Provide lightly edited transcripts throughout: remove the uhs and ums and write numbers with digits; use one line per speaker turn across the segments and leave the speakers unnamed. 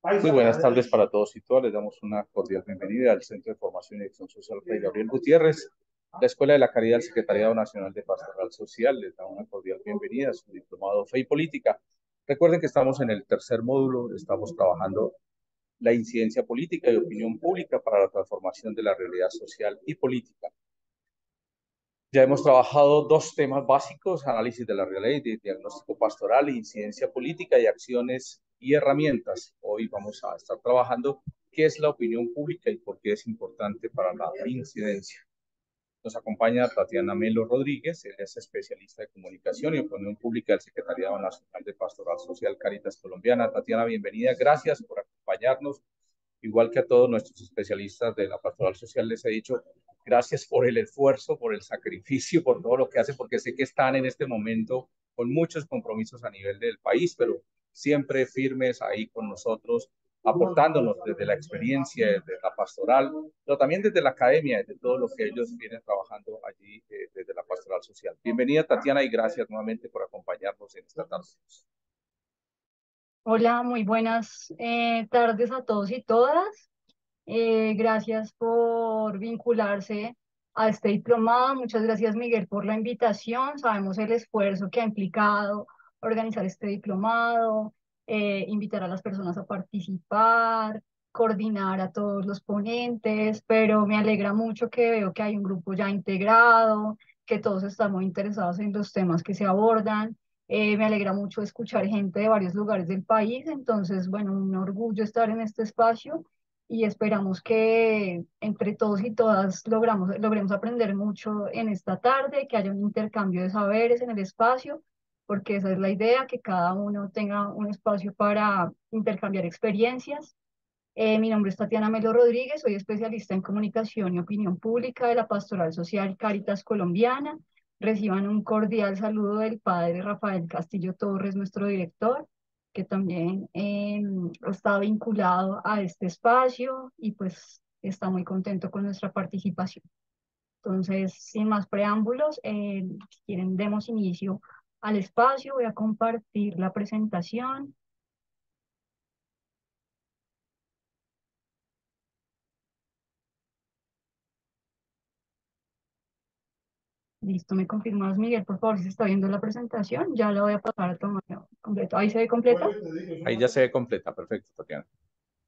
Muy buenas tardes para todos y todas. Les damos una cordial bienvenida al Centro de Formación y Acción Social Fray Gabriel Gutiérrez. La Escuela de la Caridad del Secretariado Nacional de Pastoral Social les da una cordial bienvenida a su diplomado Fe y Política. Recuerden que estamos en el tercer módulo, estamos trabajando la incidencia política y opinión pública para la transformación de la realidad social y política. Ya hemos trabajado dos temas básicos: análisis de la realidad, de diagnóstico pastoral, incidencia política y acciones y herramientas. Hoy vamos a estar trabajando qué es la opinión pública y por qué es importante para la incidencia. Nos acompaña Tatiana Melo Rodríguez, ella es especialista de comunicación y opinión pública del Secretariado Nacional de Pastoral Social Cáritas Colombiana. Tatiana, bienvenida, gracias por acompañarnos. Igual que a todos nuestros especialistas de la pastoral social les he dicho, gracias por el esfuerzo, por el sacrificio, por todo lo que hacen, porque sé que están en este momento con muchos compromisos a nivel del país, pero siempre firmes ahí con nosotros, aportándonos desde la experiencia, desde la pastoral, pero también desde la academia, desde todo lo que ellos vienen trabajando allí desde la pastoral social. Bienvenida, Tatiana, y gracias nuevamente por acompañarnos en esta tarde.
Hola, muy buenas tardes a todos y todas. Gracias por vincularse a este diplomado. Muchas gracias, Miguel, por la invitación. Sabemos el esfuerzo que ha implicado organizar este diplomado, invitar a las personas a participar, coordinar a todos los ponentes, pero me alegra mucho que veo que hay un grupo ya integrado, que todos están muy interesados en los temas que se abordan. Me alegra mucho escuchar gente de varios lugares del país, entonces, bueno, un orgullo estar en este espacio y esperamos que entre todos y todas logremos aprender mucho en esta tarde, que haya un intercambio de saberes en el espacio, porque esa es la idea, que cada uno tenga un espacio para intercambiar experiencias. Mi nombre es Tatiana Melo Rodríguez, soy especialista en comunicación y opinión pública de la Pastoral Social Cáritas Colombiana. Reciban un cordial saludo del padre Rafael Castillo Torres, nuestro director, que también está vinculado a este espacio y pues está muy contento con nuestra participación. Entonces, sin más preámbulos, si quieren, demos inicio al espacio. Voy a compartir la presentación. Listo, me confirmas, Miguel, por favor, si se está viendo la presentación. Ya la voy a pasar a tomar completo. ¿Ahí se ve completa?
Ahí ya se ve completa, perfecto, Tatiana.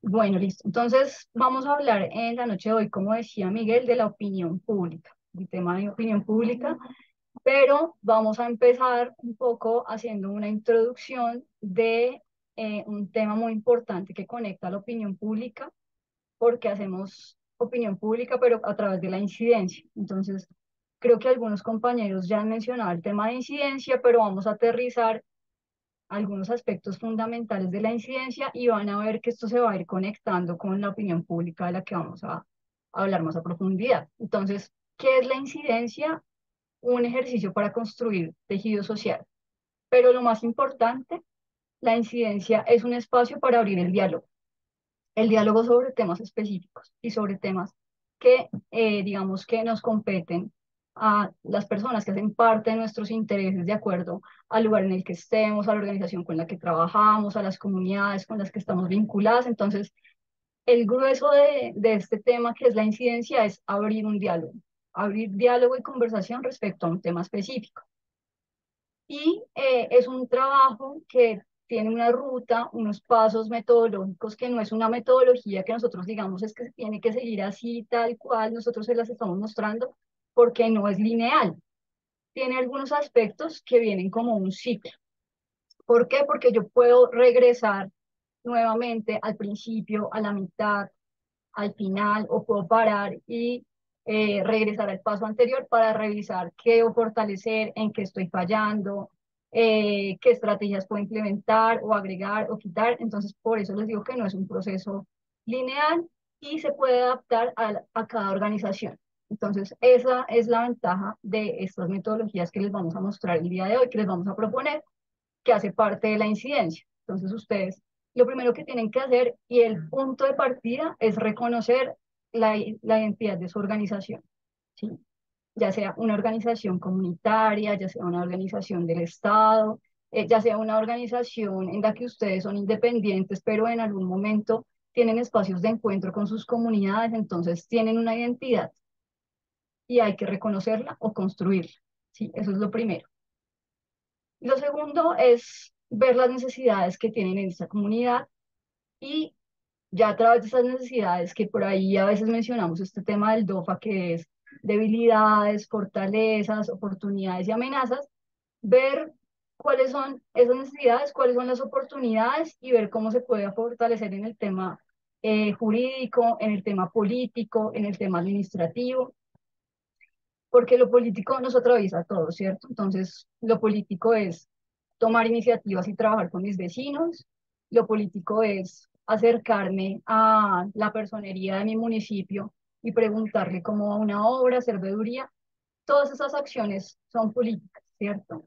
Bueno, listo. Entonces, vamos a hablar en la noche de hoy, como decía Miguel, de la opinión pública, el tema de opinión pública, pero vamos a empezar un poco haciendo una introducción de un tema muy importante que conecta a la opinión pública, porque hacemos opinión pública, pero a través de la incidencia. Entonces, creo que algunos compañeros ya han mencionado el tema de incidencia, pero vamos a aterrizar algunos aspectos fundamentales de la incidencia y van a ver que esto se va a ir conectando con la opinión pública de la que vamos a hablar más a profundidad. Entonces, ¿qué es la incidencia? Un ejercicio para construir tejido social. Pero lo más importante, la incidencia es un espacio para abrir el diálogo sobre temas específicos y sobre temas que, digamos, que nos competen a las personas que hacen parte de nuestros intereses de acuerdo al lugar en el que estemos, a la organización con la que trabajamos, a las comunidades con las que estamos vinculadas. Entonces, el grueso de este tema, que es la incidencia, es abrir diálogo y conversación respecto a un tema específico. Y es un trabajo que tiene una ruta, unos pasos metodológicos, que no es una metodología que nosotros digamos es que se tiene que seguir así, tal cual, nosotros se las estamos mostrando, porque no es lineal. Tiene algunos aspectos que vienen como un ciclo. ¿Por qué? Porque yo puedo regresar nuevamente al principio, a la mitad, al final, o puedo parar y regresar al paso anterior para revisar qué debo fortalecer, en qué estoy fallando, qué estrategias puedo implementar o agregar o quitar. Entonces, por eso les digo que no es un proceso lineal y se puede adaptar a cada organización. Entonces, esa es la ventaja de estas metodologías que les vamos a mostrar el día de hoy, que les vamos a proponer, que hace parte de la incidencia. Entonces, ustedes lo primero que tienen que hacer y el punto de partida es reconocer la identidad de su organización, ¿sí? Ya sea una organización comunitaria, ya sea una organización del Estado, ya sea una organización en la que ustedes son independientes, pero en algún momento tienen espacios de encuentro con sus comunidades, entonces tienen una identidad y hay que reconocerla o construirla. Sí, eso es lo primero. Lo segundo es ver las necesidades que tienen en esta comunidad y ya a través de esas necesidades que por ahí a veces mencionamos este tema del DOFA, que es debilidades, fortalezas, oportunidades y amenazas, ver cuáles son esas necesidades, cuáles son las oportunidades y ver cómo se puede fortalecer en el tema jurídico, en el tema político, en el tema administrativo, porque lo político nos atraviesa a todos, ¿cierto? Entonces, lo político es tomar iniciativas y trabajar con mis vecinos, lo político es acercarme a la personería de mi municipio y preguntarle cómo va una obra, hacer veeduría, todas esas acciones son políticas, ¿cierto?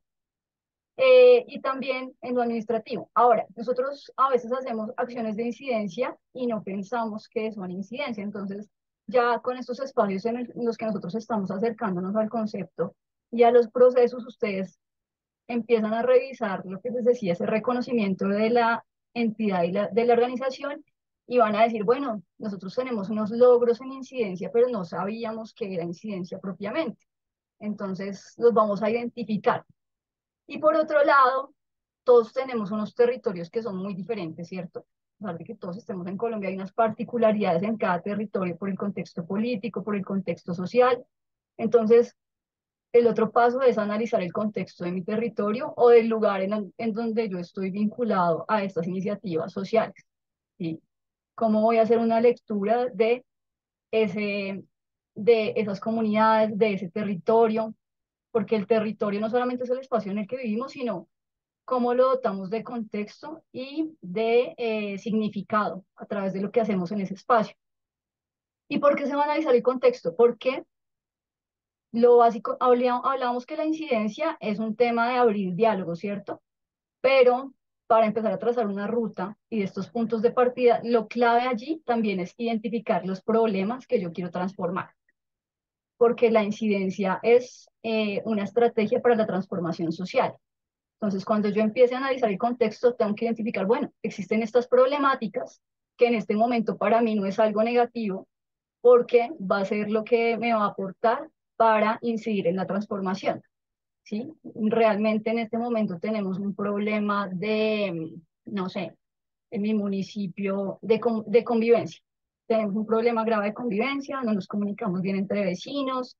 Y también en lo administrativo. Ahora, nosotros a veces hacemos acciones de incidencia y no pensamos que son incidencia. Entonces, ya con estos espacios en los que nosotros estamos acercándonos al concepto y a los procesos, ustedes empiezan a revisar lo que les decía, ese reconocimiento de la entidad y de la organización y van a decir, bueno, nosotros tenemos unos logros en incidencia, pero no sabíamos que era incidencia propiamente. Entonces, los vamos a identificar. Y por otro lado, todos tenemos unos territorios que son muy diferentes, ¿cierto? A pesar de que todos estemos en Colombia, hay unas particularidades en cada territorio por el contexto político, por el contexto social. Entonces, el otro paso es analizar el contexto de mi territorio o del lugar en donde yo estoy vinculado a estas iniciativas sociales. ¿Sí? ¿Cómo voy a hacer una lectura ese, de esas comunidades, de ese territorio? Porque el territorio no solamente es el espacio en el que vivimos, sino cómo lo dotamos de contexto y de significado a través de lo que hacemos en ese espacio. ¿Y por qué se va a analizar el contexto? Porque lo básico, hablábamos que la incidencia es un tema de abrir diálogo, ¿cierto? Pero para empezar a trazar una ruta y de estos puntos de partida, lo clave allí también es identificar los problemas que yo quiero transformar, porque la incidencia es una estrategia para la transformación social. Entonces, cuando yo empiece a analizar el contexto, tengo que identificar, bueno, existen estas problemáticas que en este momento para mí no es algo negativo, porque va a ser lo que me va a aportar para incidir en la transformación, ¿sí? Realmente en este momento tenemos un problema de, no sé, en mi municipio de convivencia. Tenemos un problema grave de convivencia, no nos comunicamos bien entre vecinos,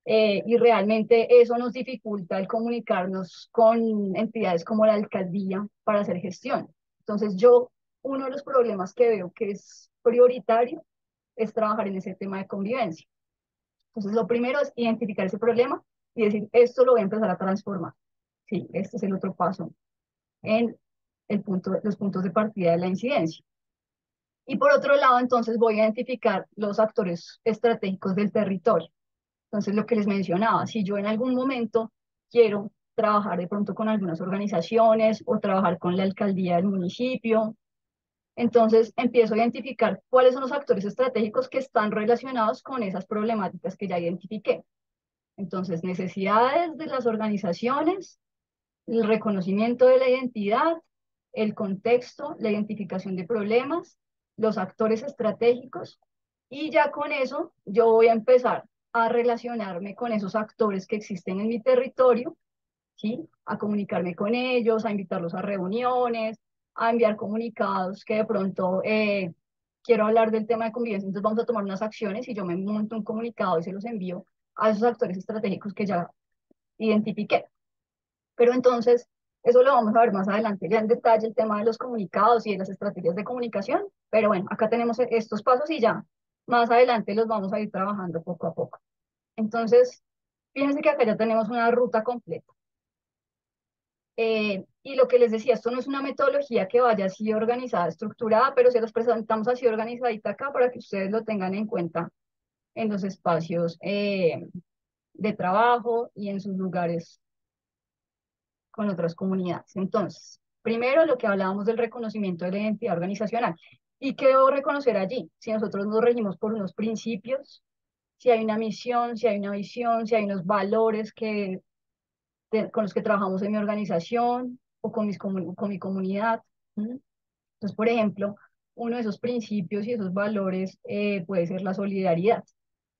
y realmente eso nos dificulta el comunicarnos con entidades como la alcaldía para hacer gestión. Entonces uno de los problemas que veo que es prioritario es trabajar en ese tema de convivencia. Entonces lo primero es identificar ese problema y decir, esto lo voy a empezar a transformar. Sí, este es el otro paso en los puntos de partida de la incidencia. Y por otro lado, entonces voy a identificar los actores estratégicos del territorio. Entonces, lo que les mencionaba, si yo en algún momento quiero trabajar de pronto con algunas organizaciones o trabajar con la alcaldía del municipio, entonces empiezo a identificar cuáles son los actores estratégicos que están relacionados con esas problemáticas que ya identifiqué. Entonces, necesidades de las organizaciones, el reconocimiento de la identidad, el contexto, la identificación de problemas, los actores estratégicos, y ya con eso yo voy a empezar a relacionarme con esos actores que existen en mi territorio, ¿sí? A comunicarme con ellos, a invitarlos a reuniones, a enviar comunicados que de pronto quiero hablar del tema de convivencia, entonces vamos a tomar unas acciones y yo me monto un comunicado y se los envío a esos actores estratégicos que ya identifiqué. Pero entonces, eso lo vamos a ver más adelante, ya en detalle el tema de los comunicados y de las estrategias de comunicación. Pero bueno, acá tenemos estos pasos y ya más adelante los vamos a ir trabajando poco a poco. Entonces, fíjense que acá ya tenemos una ruta completa. Y lo que les decía, esto no es una metodología que vaya así organizada, estructurada, pero se los presentamos así organizadita acá para que ustedes lo tengan en cuenta en los espacios de trabajo y en sus lugares con otras comunidades. Entonces, primero lo que hablábamos del reconocimiento de la identidad organizacional. ¿Y qué debo reconocer allí? Si nosotros nos regimos por unos principios, si hay una misión, si hay una visión, si hay unos valores con los que trabajamos en mi organización, o con mi comunidad. ¿Mm? Entonces, por ejemplo, uno de esos principios y esos valores puede ser la solidaridad.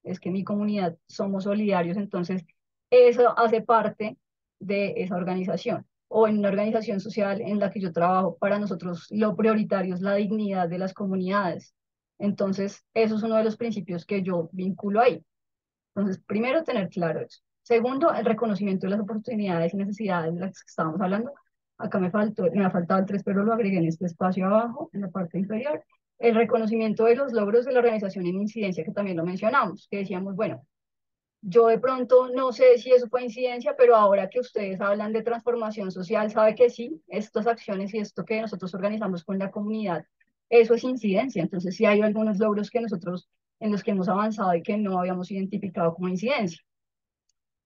Es que en mi comunidad somos solidarios, entonces eso hace parte de esa organización. O en una organización social en la que yo trabajo, para nosotros lo prioritario es la dignidad de las comunidades. Entonces, eso es uno de los principios que yo vinculo ahí. Entonces, primero, tener claro eso. Segundo, el reconocimiento de las oportunidades y necesidades de las que estábamos hablando. Acá me ha faltado el 3, pero lo agregué en este espacio abajo, en la parte inferior. El reconocimiento de los logros de la organización en incidencia, que también lo mencionamos, que decíamos, bueno, yo de pronto no sé si eso fue incidencia, pero ahora que ustedes hablan de transformación social, sabe que sí, estas acciones y esto que nosotros organizamos con la comunidad, eso es incidencia. Entonces sí hay algunos logros que nosotros en los que hemos avanzado y que no habíamos identificado como incidencia.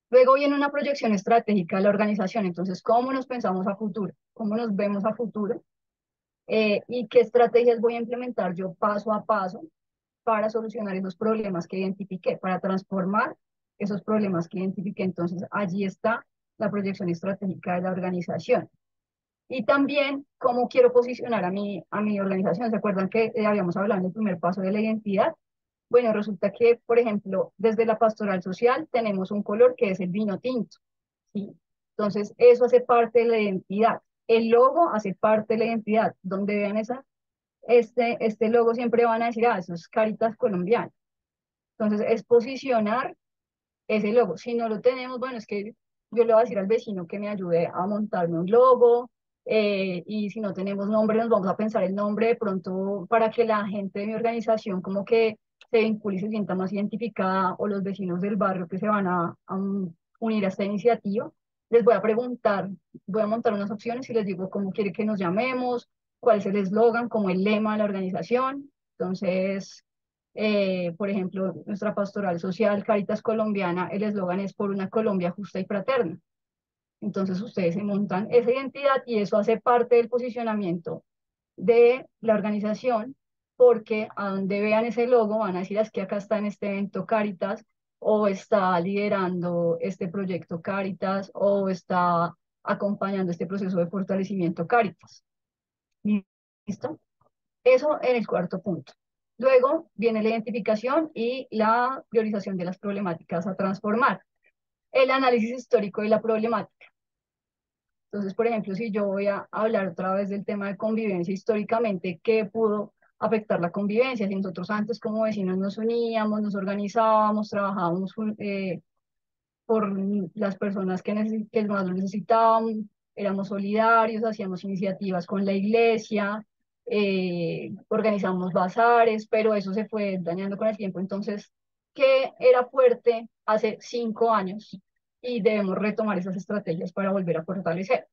Luego viene una proyección estratégica de la organización. Entonces, ¿cómo nos pensamos a futuro? ¿Cómo nos vemos a futuro? ¿Y qué estrategias voy a implementar yo paso a paso para solucionar esos problemas que identifiqué, para transformar esos problemas que identifiqué? Entonces, allí está la proyección estratégica de la organización. Y también cómo quiero posicionar a mi organización. ¿Se acuerdan que habíamos hablado en el primer paso de la identidad? Bueno, resulta que, por ejemplo, desde la pastoral social tenemos un color que es el vino tinto, ¿sí? Entonces, eso hace parte de la identidad. El logo hace parte de la identidad. Donde vean este logo siempre van a decir, ah, eso es Cáritas colombiano. Entonces, es posicionar ese logo. Si no lo tenemos, bueno, es que yo le voy a decir al vecino que me ayude a montarme un logo, y si no tenemos nombre, nos vamos a pensar el nombre de pronto para que la gente de mi organización como que se vincule y se sienta más identificada, o los vecinos del barrio que se van unir a esta iniciativa. Les voy a preguntar, voy a montar unas opciones y les digo cómo quiere que nos llamemos, cuál es el eslogan, como el lema de la organización. Entonces, por ejemplo, nuestra pastoral social Caritas Colombiana, el eslogan es por una Colombia justa y fraterna. Entonces ustedes se montan esa identidad y eso hace parte del posicionamiento de la organización, porque a donde vean ese logo van a decir, "Ah, es que acá está en este evento Caritas, o está liderando este proyecto Caritas, o está acompañando este proceso de fortalecimiento Caritas". ¿Listo? Eso en el cuarto punto. Luego viene la identificación y la priorización de las problemáticas a transformar. El análisis histórico de la problemática. Entonces, por ejemplo, si yo voy a hablar otra vez del tema de convivencia históricamente, ¿qué pudo afectar la convivencia? Si nosotros antes como vecinos nos uníamos, nos organizábamos, trabajábamos por las personas que más lo necesitaban, éramos solidarios, hacíamos iniciativas con la iglesia, organizamos bazares, pero eso se fue dañando con el tiempo. Entonces, ¿qué era fuerte hace 5 años? Y debemos retomar esas estrategias para volver a fortalecer.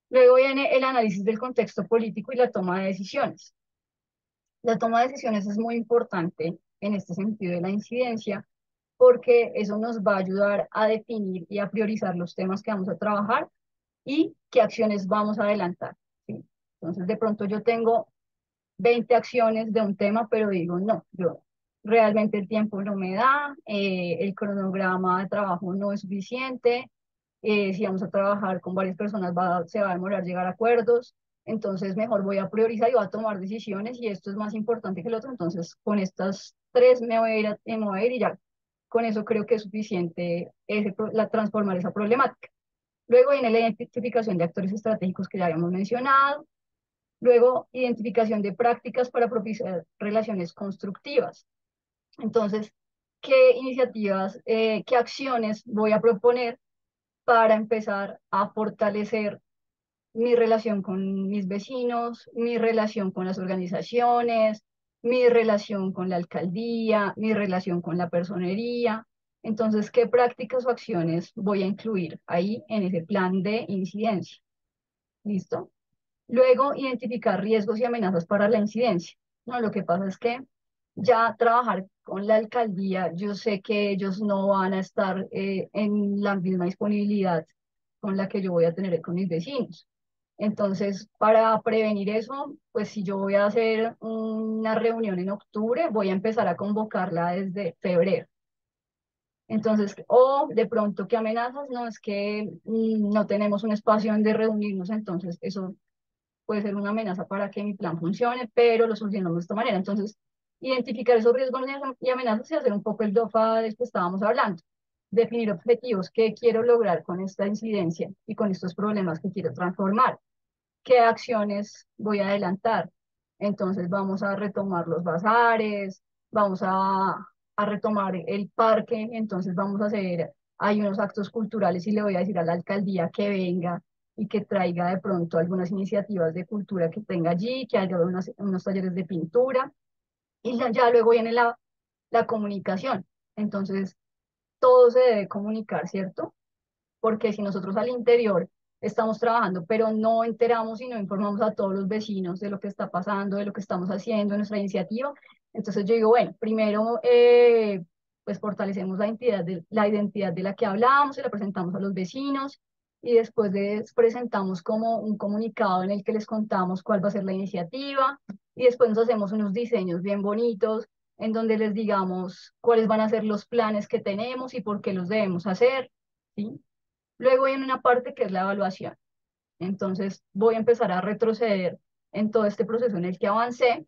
Luego viene el análisis del contexto político y la toma de decisiones. La toma de decisiones es muy importante en este sentido de la incidencia, porque eso nos va a ayudar a definir y a priorizar los temas que vamos a trabajar y qué acciones vamos a adelantar, ¿sí? Entonces, de pronto yo tengo 20 acciones de un tema, pero digo, no, yo realmente el tiempo no me da, el cronograma de trabajo no es suficiente, si vamos a trabajar con varias personas se va a demorar llegar a acuerdos, entonces mejor voy a priorizar y voy a tomar decisiones y esto es más importante que el otro, entonces con estas tres me voy a ir y ya con eso creo que es suficiente transformar esa problemática. Luego viene la identificación de actores estratégicos que ya habíamos mencionado. Luego, identificación de prácticas para propiciar relaciones constructivas. Entonces, ¿qué iniciativas, qué acciones voy a proponer para empezar a fortalecer mi relación con mis vecinos, mi relación con las organizaciones, mi relación con la alcaldía, mi relación con la personería? Entonces, ¿qué prácticas o acciones voy a incluir ahí en ese plan de incidencia? ¿Listo? Luego, identificar riesgos y amenazas para la incidencia. No, lo que pasa es que ya trabajar con la alcaldía, yo sé que ellos no van a estar en la misma disponibilidad con la que yo voy a tener con mis vecinos. Entonces, para prevenir eso, pues si yo voy a hacer una reunión en octubre, voy a empezar a convocarla desde febrero. Entonces, o de pronto, ¿qué amenazas? No, es que no tenemos un espacio donde reunirnos, entonces eso puede ser una amenaza para que mi plan funcione, pero lo solucionamos de esta manera. Entonces, identificar esos riesgos y amenazas y hacer un poco el DOFA del que estábamos hablando. Definir objetivos, qué quiero lograr con esta incidencia y con estos problemas que quiero transformar, qué acciones voy a adelantar. Entonces vamos a retomar los bazares, vamos a retomar el parque, entonces vamos a hacer, hay unos actos culturales y le voy a decir a la alcaldía que venga y que traiga de pronto algunas iniciativas de cultura que tenga allí, que haya unos talleres de pintura y ya luego viene la comunicación. Entonces todo se debe comunicar, ¿cierto? Porque si nosotros al interior estamos trabajando, pero no enteramos y no informamos a todos los vecinos de lo que está pasando, de lo que estamos haciendo, de nuestra iniciativa, entonces yo digo, bueno, primero pues fortalecemos la identidad de la que hablamos, se la presentamos a los vecinos y después les presentamos como un comunicado en el que les contamos cuál va a ser la iniciativa y después nos hacemos unos diseños bien bonitos en donde les digamos cuáles van a ser los planes que tenemos y por qué los debemos hacer, ¿sí? Luego viene una parte que es la evaluación. Entonces voy a empezar a retroceder en todo este proceso en el que avancé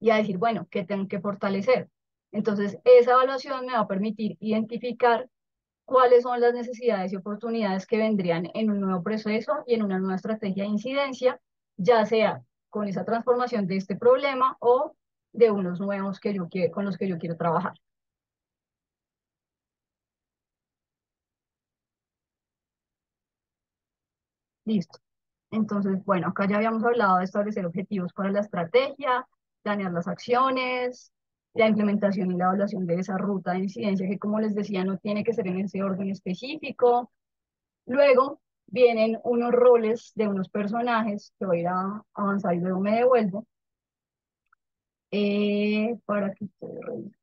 y a decir, bueno, ¿qué tengo que fortalecer? Entonces esa evaluación me va a permitir identificar cuáles son las necesidades y oportunidades que vendrían en un nuevo proceso y en una nueva estrategia de incidencia, ya sea con esa transformación de este problema o de unos nuevos con los que yo quiero trabajar. Listo. Entonces, bueno, acá ya habíamos hablado de establecer objetivos para la estrategia, planear las acciones, la implementación y la evaluación de esa ruta de incidencia, que como les decía, no tiene que ser en ese orden específico. Luego vienen unos roles de unos personajes que voy a ir a avanzar y luego me devuelvo para que ustedes revisen.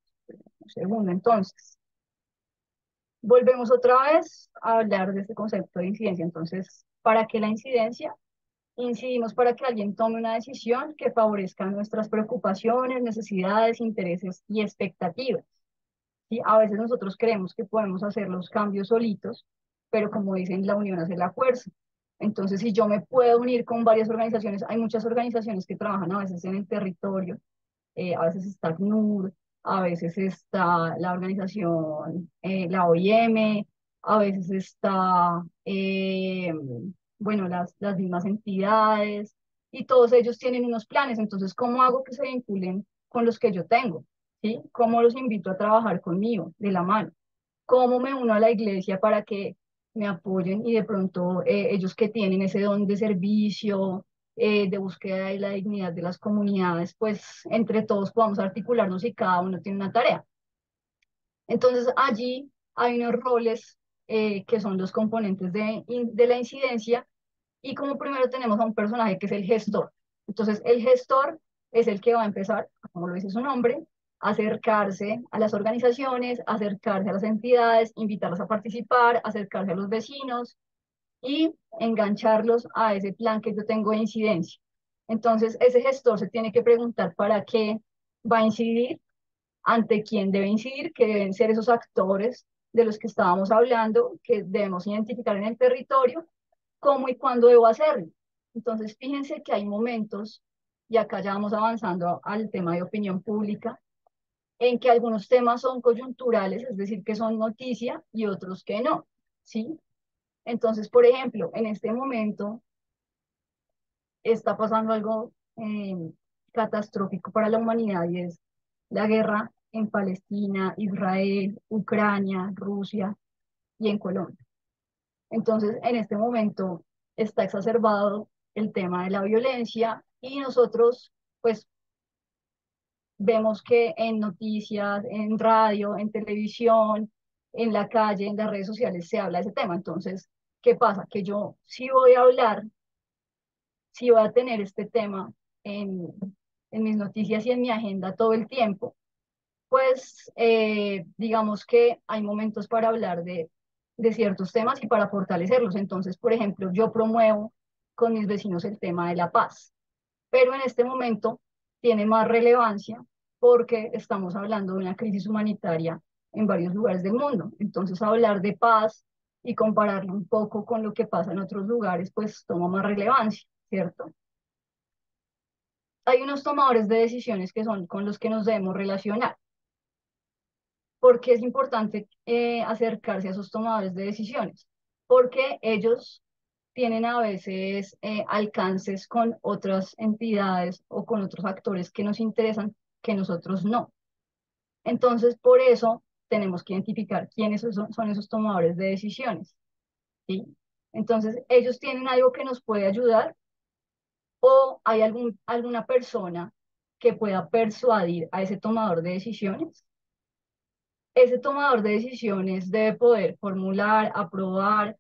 Un segundo, entonces. Volvemos otra vez a hablar de este concepto de incidencia. Entonces, ¿para qué la incidencia? Incidimos para que alguien tome una decisión que favorezca nuestras preocupaciones, necesidades, intereses y expectativas. ¿Sí? A veces nosotros creemos que podemos hacer los cambios solitos, pero como dicen, la unión hace la fuerza. Entonces, si yo me puedo unir con varias organizaciones, hay muchas organizaciones que trabajan a veces en el territorio, a veces está CNUR, a veces está la organización, la OIM, a veces está, bueno, las mismas entidades, y todos ellos tienen unos planes, entonces, ¿cómo hago que se vinculen con los que yo tengo? ¿Sí? ¿Cómo los invito a trabajar conmigo de la mano? ¿Cómo me uno a la iglesia para que me apoyen y de pronto ellos que tienen ese don de servicio, de búsqueda de la dignidad de las comunidades, pues entre todos podamos articularnos y cada uno tiene una tarea? Entonces allí hay unos roles que son los componentes de la incidencia y como primero tenemos a un personaje que es el gestor. Entonces, el gestor es el que va a empezar, como lo dice su nombre, a acercarse a las organizaciones, acercarse a las entidades, invitarlas a participar, acercarse a los vecinos y engancharlos a ese plan que yo tengo de incidencia. Entonces, ese gestor se tiene que preguntar para qué va a incidir, ante quién debe incidir, que deben ser esos actores de los que estábamos hablando, que debemos identificar en el territorio cómo y cuándo debo hacerlo. Entonces, fíjense que hay momentos, y acá ya vamos avanzando al tema de opinión pública, en que algunos temas son coyunturales, es decir, que son noticia, y otros que no, ¿sí? Entonces, por ejemplo, en este momento está pasando algo catastrófico para la humanidad y es la guerra en Palestina, Israel, Ucrania, Rusia y en Colombia. Entonces, en este momento está exacerbado el tema de la violencia y nosotros, pues, vemos que en noticias, en radio, en televisión, en la calle, en las redes sociales se habla de ese tema. Entonces, ¿qué pasa? Que yo sí voy a hablar, sí voy a tener este tema en, en mis noticias y en mi agenda todo el tiempo, pues digamos que hay momentos para hablar de ciertos temas y para fortalecerlos. Entonces, por ejemplo, yo promuevo con mis vecinos el tema de la paz, pero en este momento tiene más relevancia porque estamos hablando de una crisis humanitaria en varios lugares del mundo. Entonces, hablar de paz y compararlo un poco con lo que pasa en otros lugares, pues toma más relevancia, ¿cierto? Hay unos tomadores de decisiones que son con los que nos debemos relacionar. ¿Por qué es importante acercarse a esos tomadores de decisiones? Porque ellos tienen a veces alcances con otras entidades o con otros actores que nos interesan que nosotros no. Entonces, por eso tenemos que identificar quiénes son esos tomadores de decisiones, ¿sí? Entonces, ellos tienen algo que nos puede ayudar o hay alguna persona que pueda persuadir a ese tomador de decisiones. Ese tomador de decisiones debe poder formular, aprobar,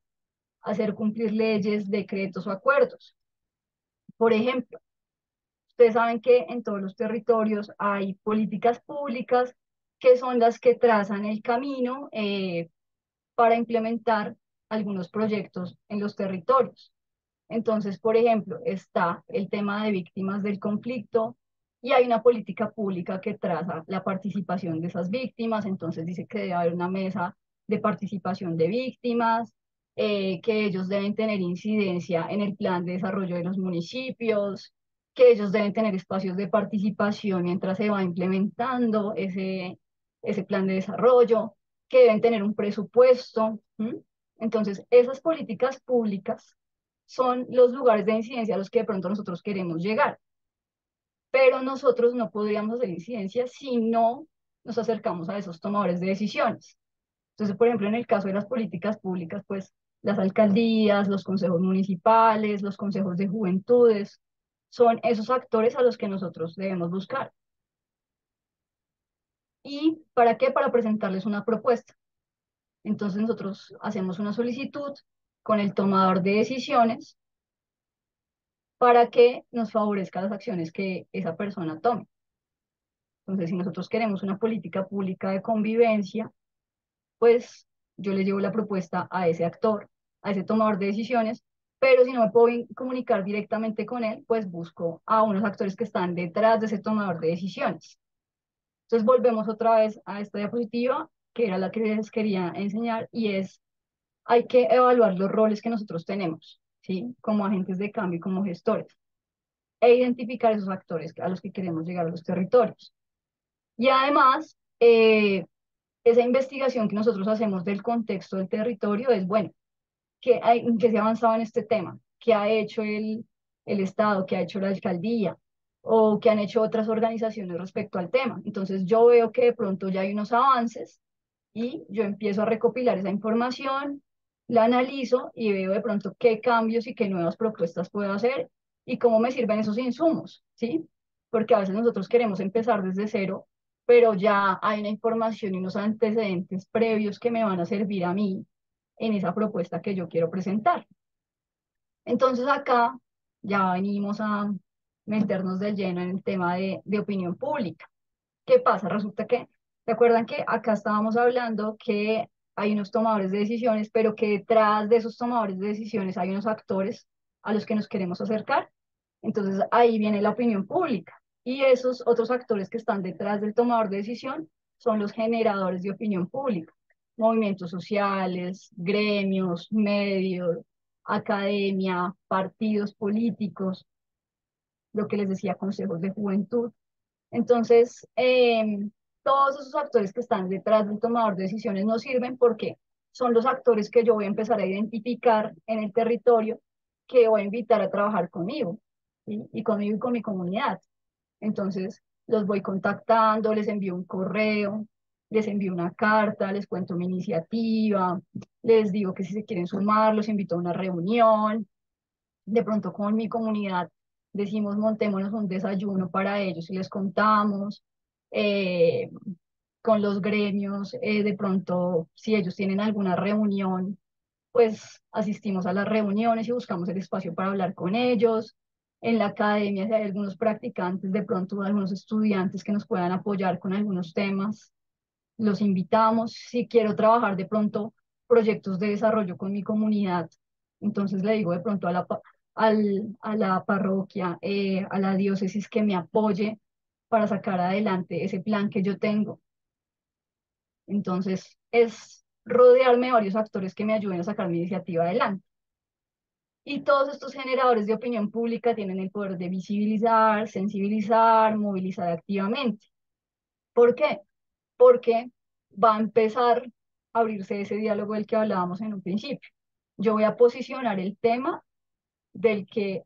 hacer cumplir leyes, decretos o acuerdos. Por ejemplo, ustedes saben que en todos los territorios hay políticas públicas que son las que trazan el camino para implementar algunos proyectos en los territorios. Entonces, por ejemplo, está el tema de víctimas del conflicto y hay una política pública que traza la participación de esas víctimas. Entonces dice que debe haber una mesa de participación de víctimas, que ellos deben tener incidencia en el plan de desarrollo de los municipios, que ellos deben tener espacios de participación mientras se va implementando ese plan de desarrollo, que deben tener un presupuesto. ¿M? Entonces, esas políticas públicas son los lugares de incidencia a los que de pronto nosotros queremos llegar, pero nosotros no podríamos hacer incidencia si no nos acercamos a esos tomadores de decisiones. Entonces, por ejemplo, en el caso de las políticas públicas, pues las alcaldías, los consejos municipales, los consejos de juventudes, son esos actores a los que nosotros debemos buscar. ¿Y para qué? Para presentarles una propuesta. Entonces nosotros hacemos una solicitud con el tomador de decisiones para que nos favorezca las acciones que esa persona tome. Entonces, si nosotros queremos una política pública de convivencia, pues yo le llevo la propuesta a ese actor, a ese tomador de decisiones, pero si no me puedo comunicar directamente con él, pues busco a unos actores que están detrás de ese tomador de decisiones. Entonces, volvemos otra vez a esta diapositiva, que era la que les quería enseñar, y es, hay que evaluar los roles que nosotros tenemos, ¿sí? Como agentes de cambio y como gestores, e identificar esos actores a los que queremos llegar a los territorios. Y además, esa investigación que nosotros hacemos del contexto del territorio es, bueno, ¿qué se ha avanzado en este tema? ¿Qué ha hecho el Estado? ¿Qué ha hecho la alcaldía? ¿O qué han hecho otras organizaciones respecto al tema? Entonces yo veo que de pronto ya hay unos avances y yo empiezo a recopilar esa información, la analizo y veo de pronto qué cambios y qué nuevas propuestas puedo hacer y cómo me sirven esos insumos, ¿sí? Porque a veces nosotros queremos empezar desde cero, pero ya hay una información y unos antecedentes previos que me van a servir a mí en esa propuesta que yo quiero presentar. Entonces acá ya venimos a meternos de lleno en el tema de opinión pública. ¿Qué pasa? Resulta que, ¿se acuerdan que acá estábamos hablando que hay unos tomadores de decisiones, pero que detrás de esos tomadores de decisiones hay unos actores a los que nos queremos acercar? Entonces ahí viene la opinión pública. Y esos otros actores que están detrás del tomador de decisión son los generadores de opinión pública, movimientos sociales, gremios, medios, academia, partidos políticos, lo que les decía, consejos de juventud. Entonces, todos esos actores que están detrás del tomador de decisiones nos sirven porque son los actores que yo voy a empezar a identificar en el territorio que voy a invitar a trabajar conmigo, ¿sí? Y conmigo y con mi comunidad. Entonces, los voy contactando, les envío un correo, les envío una carta, les cuento mi iniciativa, les digo que si se quieren sumar, los invito a una reunión. De pronto con mi comunidad decimos montémonos un desayuno para ellos y les contamos. eh, con los gremios, de pronto si ellos tienen alguna reunión, pues asistimos a las reuniones y buscamos el espacio para hablar con ellos. En la academia, si hay algunos practicantes, de pronto algunos estudiantes que nos puedan apoyar con algunos temas, los invitamos. Si quiero trabajar de pronto proyectos de desarrollo con mi comunidad, entonces le digo de pronto a la parroquia, a la diócesis que me apoye para sacar adelante ese plan que yo tengo. Entonces, es rodearme de varios actores que me ayuden a sacar mi iniciativa adelante. Y todos estos generadores de opinión pública tienen el poder de visibilizar, sensibilizar, movilizar activamente. ¿Por qué? Porque va a empezar a abrirse ese diálogo del que hablábamos en un principio. Yo voy a posicionar el tema del que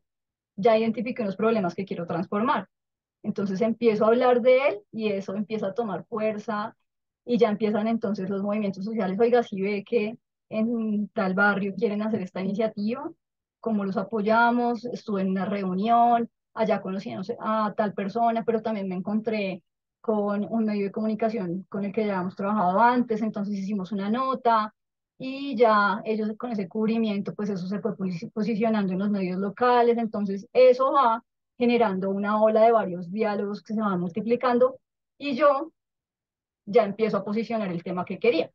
ya identifiqué unos problemas que quiero transformar. Entonces empiezo a hablar de él y eso empieza a tomar fuerza y ya empiezan entonces los movimientos sociales. Oiga, si ve que en tal barrio quieren hacer esta iniciativa, ¿cómo los apoyamos? Estuve en una reunión, allá conocí no sé, a tal persona, pero también me encontré con un medio de comunicación con el que ya hemos trabajado antes, entonces hicimos una nota y ya ellos con ese cubrimiento, pues eso se fue posicionando en los medios locales, entonces eso va generando una ola de varios diálogos que se van multiplicando y yo ya empiezo a posicionar el tema que quería.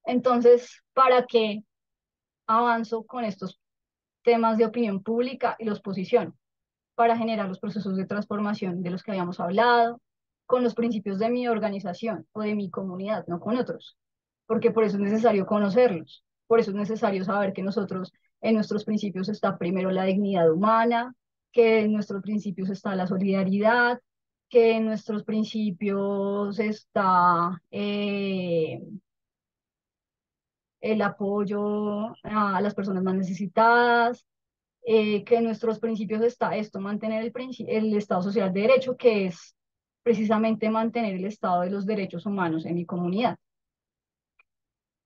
Entonces, ¿para qué avanzo con estos temas de opinión pública y los posiciono? Para generar los procesos de transformación de los que habíamos hablado, con los principios de mi organización o de mi comunidad, no con otros, porque por eso es necesario conocerlos, por eso es necesario saber que nosotros en nuestros principios está primero la dignidad humana, que en nuestros principios está la solidaridad, que en nuestros principios está el apoyo a las personas más necesitadas, que en nuestros principios está esto, mantener el Estado social de derecho, que es precisamente mantener el Estado de los derechos humanos en mi comunidad.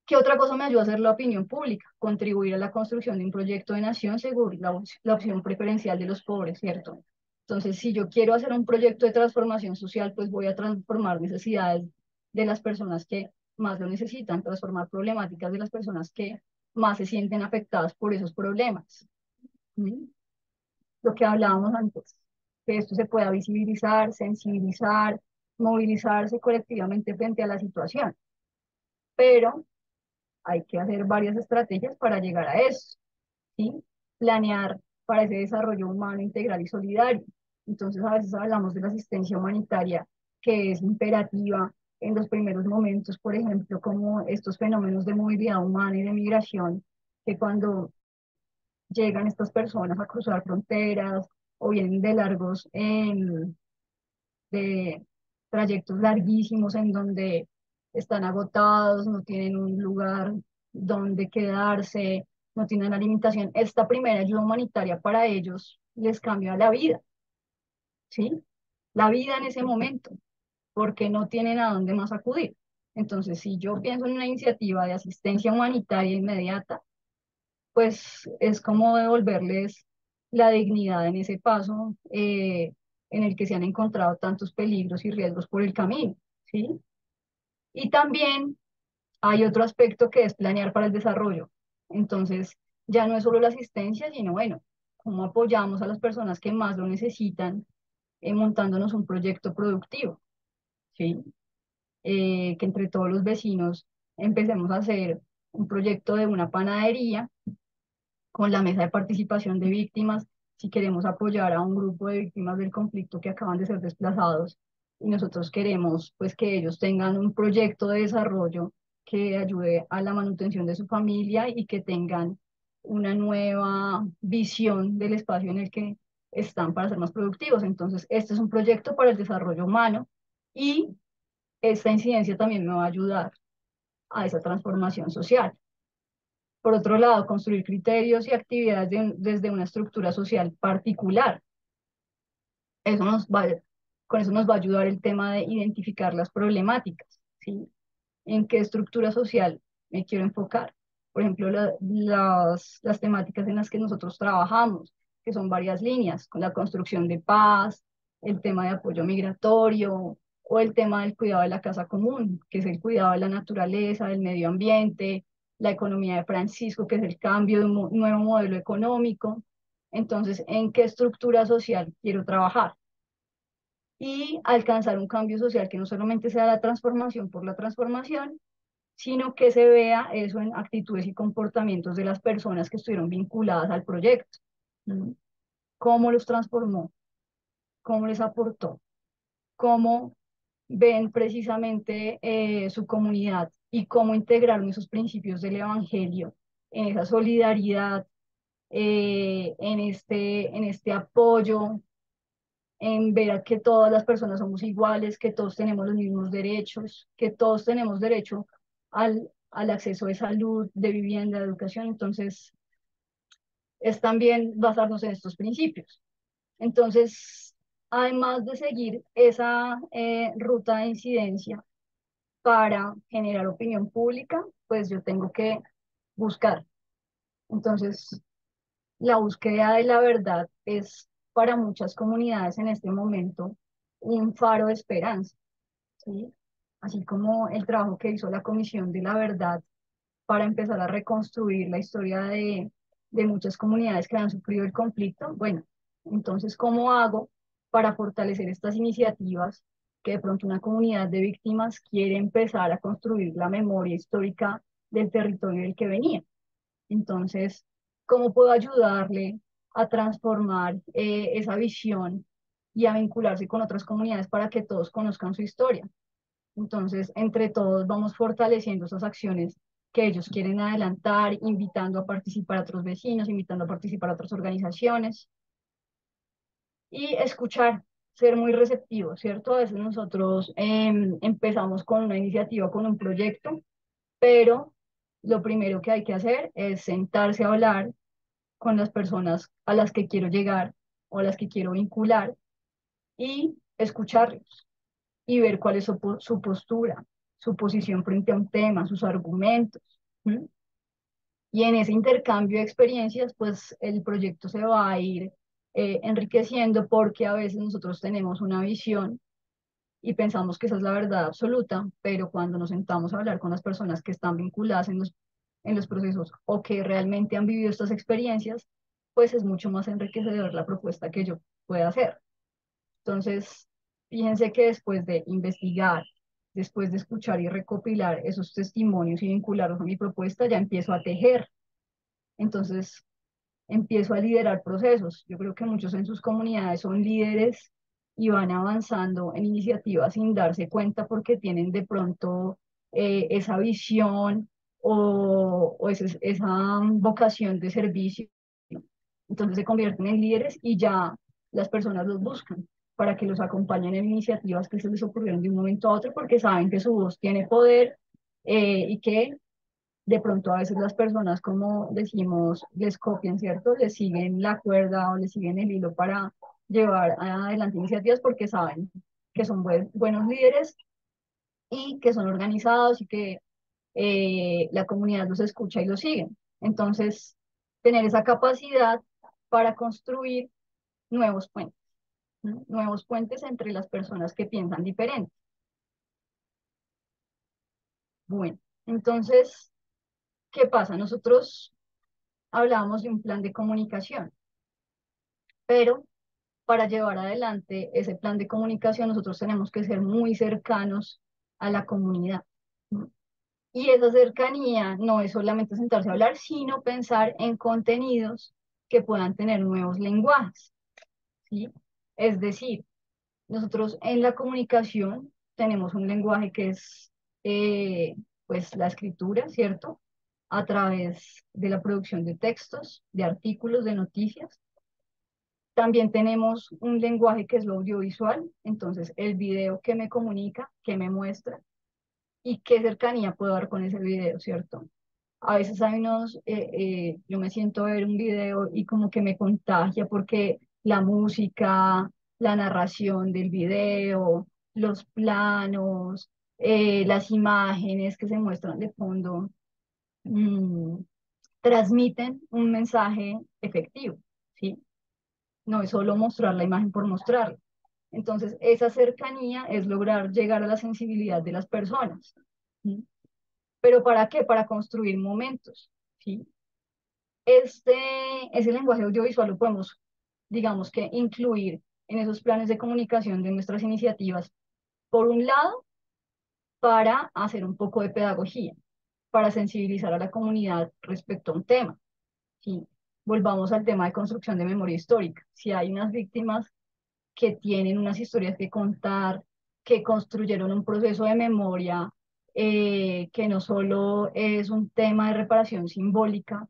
¿Qué otra cosa me ayuda a hacer la opinión pública? Contribuir a la construcción de un proyecto de nación según la opción preferencial de los pobres, ¿cierto? Entonces, si yo quiero hacer un proyecto de transformación social, pues voy a transformar necesidades de las personas que más lo necesitan, transformar problemáticas de las personas que más se sienten afectadas por esos problemas. ¿Mm? Lo que hablábamos antes, que esto se pueda visibilizar, sensibilizar, movilizarse colectivamente frente a la situación. Pero hay que hacer varias estrategias para llegar a eso, ¿sí? Planear para ese desarrollo humano integral y solidario. Entonces, a veces hablamos de la asistencia humanitaria, que es imperativa en los primeros momentos, por ejemplo, como estos fenómenos de movilidad humana y de migración, que cuando llegan estas personas a cruzar fronteras o vienen de largos, de trayectos larguísimos en donde están agotados, no tienen un lugar donde quedarse, no tienen alimentación. Esta primera ayuda humanitaria para ellos les cambia la vida, ¿sí? La vida en ese momento, porque no tienen a dónde más acudir. Entonces, si yo pienso en una iniciativa de asistencia humanitaria inmediata, pues es como devolverles la dignidad en ese paso en el que se han encontrado tantos peligros y riesgos por el camino, ¿sí? Y también hay otro aspecto que es planear para el desarrollo. Entonces, ya no es solo la asistencia, sino, bueno, cómo apoyamos a las personas que más lo necesitan montándonos un proyecto productivo, ¿sí? Que entre todos los vecinos empecemos a hacer un proyecto de una panadería con la mesa de participación de víctimas, si queremos apoyar a un grupo de víctimas del conflicto que acaban de ser desplazados y nosotros queremos pues que ellos tengan un proyecto de desarrollo que ayude a la manutención de su familia y que tengan una nueva visión del espacio en el que están para ser más productivos. Entonces, este es un proyecto para el desarrollo humano y esta incidencia también me va a ayudar a esa transformación social. Por otro lado, construir criterios y actividades desde una estructura social particular. Eso nos va, con eso nos va a ayudar el tema de identificar las problemáticas, ¿sí? ¿En qué estructura social me quiero enfocar? Por ejemplo, las temáticas en las que nosotros trabajamos, que son varias líneas, con la construcción de paz, el tema de apoyo migratorio o el tema del cuidado de la casa común, que es el cuidado de la naturaleza, del medio ambiente, la economía de Francisco, que es el cambio de un nuevo modelo económico. Entonces, ¿en qué estructura social quiero trabajar? Y alcanzar un cambio social que no solamente sea la transformación por la transformación, sino que se vea eso en actitudes y comportamientos de las personas que estuvieron vinculadas al proyecto. ¿Mm? ¿Cómo los transformó? ¿Cómo les aportó? ¿Cómo ven precisamente su comunidad y cómo integraron esos principios del Evangelio en esa solidaridad, en este apoyo, en ver a que todas las personas somos iguales, que todos tenemos los mismos derechos, que todos tenemos derecho al acceso de salud, de vivienda, de educación. Entonces, es también basarnos en estos principios. Entonces, además de seguir esa ruta de incidencia para generar opinión pública, pues yo tengo que buscar. Entonces, la búsqueda de la verdad es para muchas comunidades en este momento un faro de esperanza, ¿sí? Así como el trabajo que hizo la Comisión de la Verdad para empezar a reconstruir la historia de muchas comunidades que han sufrido el conflicto. Bueno, entonces, ¿cómo hago para fortalecer estas iniciativas que de pronto una comunidad de víctimas quiere empezar a construir la memoria histórica del territorio del que venía? Entonces, ¿cómo puedo ayudarle a transformar esa visión y a vincularse con otras comunidades para que todos conozcan su historia? Entonces, entre todos vamos fortaleciendo esas acciones que ellos quieren adelantar, invitando a participar a otros vecinos, invitando a participar a otras organizaciones y escuchar, ser muy receptivos, ¿cierto? A veces nosotros empezamos con una iniciativa, con un proyecto, pero lo primero que hay que hacer es sentarse a hablar con las personas a las que quiero llegar o a las que quiero vincular y escucharlos y ver cuál es su postura, su posición frente a un tema, sus argumentos. ¿Mm? Y en ese intercambio de experiencias, pues el proyecto se va a ir enriqueciendo porque a veces nosotros tenemos una visión y pensamos que esa es la verdad absoluta, pero cuando nos sentamos a hablar con las personas que están vinculadas en los procesos o que realmente han vivido estas experiencias, pues es mucho más enriquecedor la propuesta que yo pueda hacer. Entonces, fíjense que después de investigar, después de escuchar y recopilar esos testimonios y vincularlos a mi propuesta, ya empiezo a tejer. Entonces, empiezo a liderar procesos. Yo creo que muchos en sus comunidades son líderes y van avanzando en iniciativas sin darse cuenta porque tienen de pronto esa visión esa vocación de servicio. Entonces se convierten en líderes y ya las personas los buscan para que los acompañen en iniciativas que se les ocurrieron de un momento a otro porque saben que su voz tiene poder y que de pronto a veces las personas, como decimos, les copian, ¿cierto? Les siguen la cuerda o les siguen el hilo para llevar adelante iniciativas porque saben que son buenos líderes y que son organizados y que la comunidad los escucha y los sigue. Entonces, tener esa capacidad para construir nuevos puentes, ¿no? Nuevos puentes entre las personas que piensan diferente. Bueno, entonces, ¿qué pasa? Nosotros hablábamos de un plan de comunicación, pero para llevar adelante ese plan de comunicación nosotros tenemos que ser muy cercanos a la comunidad, ¿no? Y esa cercanía no es solamente sentarse a hablar, sino pensar en contenidos que puedan tener nuevos lenguajes, ¿sí? Es decir, nosotros en la comunicación tenemos un lenguaje que es pues la escritura, ¿cierto? A través de la producción de textos, de artículos, de noticias. También tenemos un lenguaje que es lo audiovisual, entonces el video que me comunica, que me muestra y qué cercanía puedo dar con ese video, ¿cierto? A veces hay yo me siento a ver un video y como que me contagia porque la música, la narración del video, los planos, las imágenes que se muestran de fondo, mm, transmiten un mensaje efectivo, ¿sí? No es solo mostrar la imagen por mostrarla. Entonces, esa cercanía es lograr llegar a la sensibilidad de las personas. ¿Sí? ¿Pero para qué? Para construir momentos. ¿Sí? Este, ese lenguaje audiovisual lo podemos, digamos que, incluir en esos planes de comunicación de nuestras iniciativas. Por un lado, para hacer un poco de pedagogía, para sensibilizar a la comunidad respecto a un tema. ¿Sí? Volvamos al tema de construcción de memoria histórica. Si hay unas víctimas que tienen unas historias que contar, que construyeron un proceso de memoria que no solo es un tema de reparación simbólica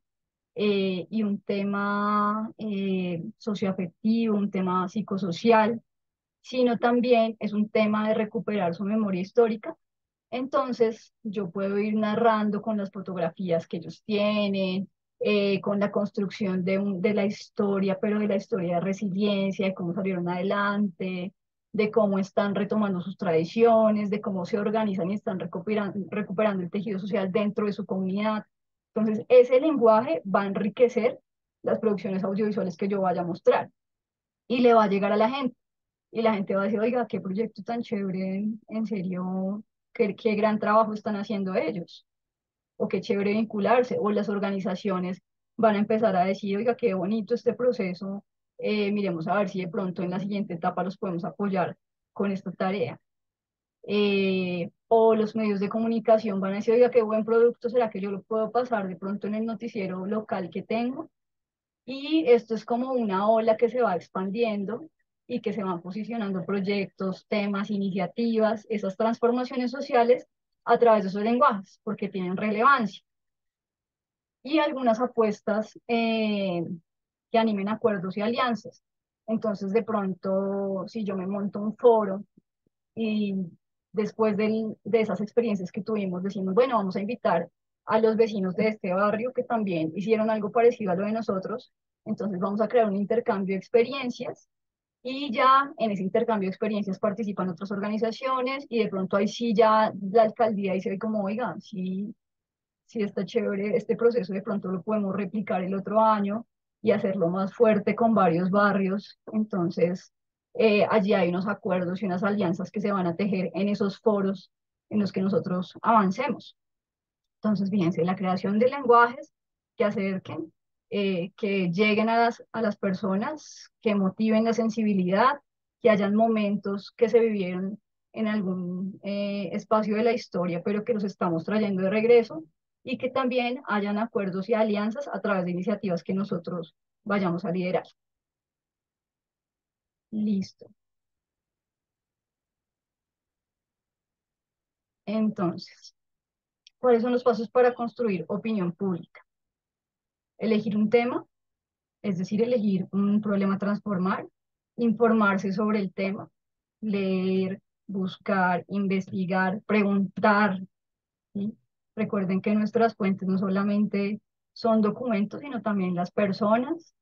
y un tema socioafectivo, un tema psicosocial, sino también es un tema de recuperar su memoria histórica. Entonces, yo puedo ir narrando con las fotografías que ellos tienen, con la construcción de la historia, pero de la historia de resiliencia, de cómo salieron adelante, de cómo están retomando sus tradiciones, de cómo se organizan y están recuperando el tejido social dentro de su comunidad. Entonces, ese lenguaje va a enriquecer las producciones audiovisuales que yo vaya a mostrar y le va a llegar a la gente. Y la gente va a decir, oiga, qué proyecto tan chévere, en serio, qué gran trabajo están haciendo ellos, o qué chévere vincularse, o las organizaciones van a empezar a decir, oiga, qué bonito este proceso, miremos a ver si de pronto en la siguiente etapa los podemos apoyar con esta tarea. O los medios de comunicación van a decir, oiga, qué buen producto, ¿será que yo lo puedo pasar de pronto en el noticiero local que tengo? Y esto es como una ola que se va expandiendo y que se van posicionando proyectos, temas, iniciativas, esas transformaciones sociales a través de esos lenguajes, porque tienen relevancia. Y algunas apuestas que animen acuerdos y alianzas. Entonces, de pronto, si yo me monto un foro y después de esas experiencias que tuvimos, decimos, bueno, vamos a invitar a los vecinos de este barrio que también hicieron algo parecido a lo de nosotros. Entonces vamos a crear un intercambio de experiencias y ya en ese intercambio de experiencias participan otras organizaciones y de pronto ahí sí ya la alcaldía dice como, oiga, sí, sí está chévere este proceso, de pronto lo podemos replicar el otro año y hacerlo más fuerte con varios barrios. Entonces, allí hay unos acuerdos y unas alianzas que se van a tejer en esos foros en los que nosotros avancemos. Entonces, fíjense, la creación de lenguajes que acerquen, que lleguen a las personas, que motiven la sensibilidad, que hayan momentos que se vivieron en algún espacio de la historia, pero que los estamos trayendo de regreso, y que también hayan acuerdos y alianzas a través de iniciativas que nosotros vayamos a liderar. Listo. Entonces, ¿cuáles son los pasos para construir opinión pública? Elegir un tema, es decir, elegir un problema a transformar, informarse sobre el tema, leer, buscar, investigar, preguntar, ¿sí? Recuerden que nuestras fuentes no solamente son documentos, sino también las personas,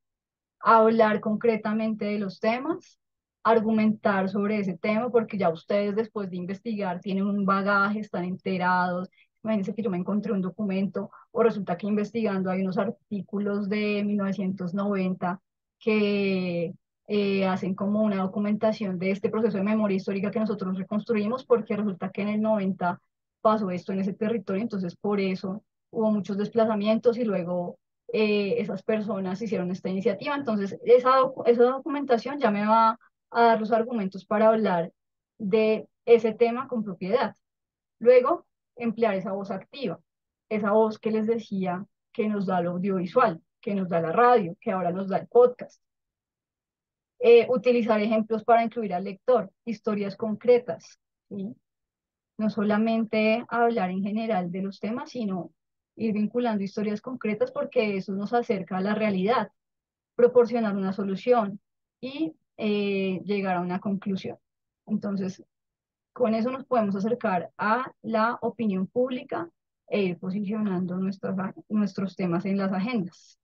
hablar concretamente de los temas, argumentar sobre ese tema, porque ya ustedes después de investigar tienen un bagaje, están enterados. Imagínense que yo me encontré un documento o resulta que investigando hay unos artículos de 1990 que hacen como una documentación de este proceso de memoria histórica que nosotros reconstruimos, porque resulta que en el 90 pasó esto en ese territorio, entonces por eso hubo muchos desplazamientos y luego esas personas hicieron esta iniciativa. Entonces, esa documentación ya me va a dar los argumentos para hablar de ese tema con propiedad. Luego, emplear esa voz activa, esa voz que les decía que nos da lo audiovisual, que nos da la radio, que ahora nos da el podcast. Utilizar ejemplos para incluir al lector, historias concretas, ¿sí? No solamente hablar en general de los temas, sino ir vinculando historias concretas porque eso nos acerca a la realidad, proporcionar una solución y llegar a una conclusión. Entonces, con eso nos podemos acercar a la opinión pública e ir posicionando nuestros temas en las agendas.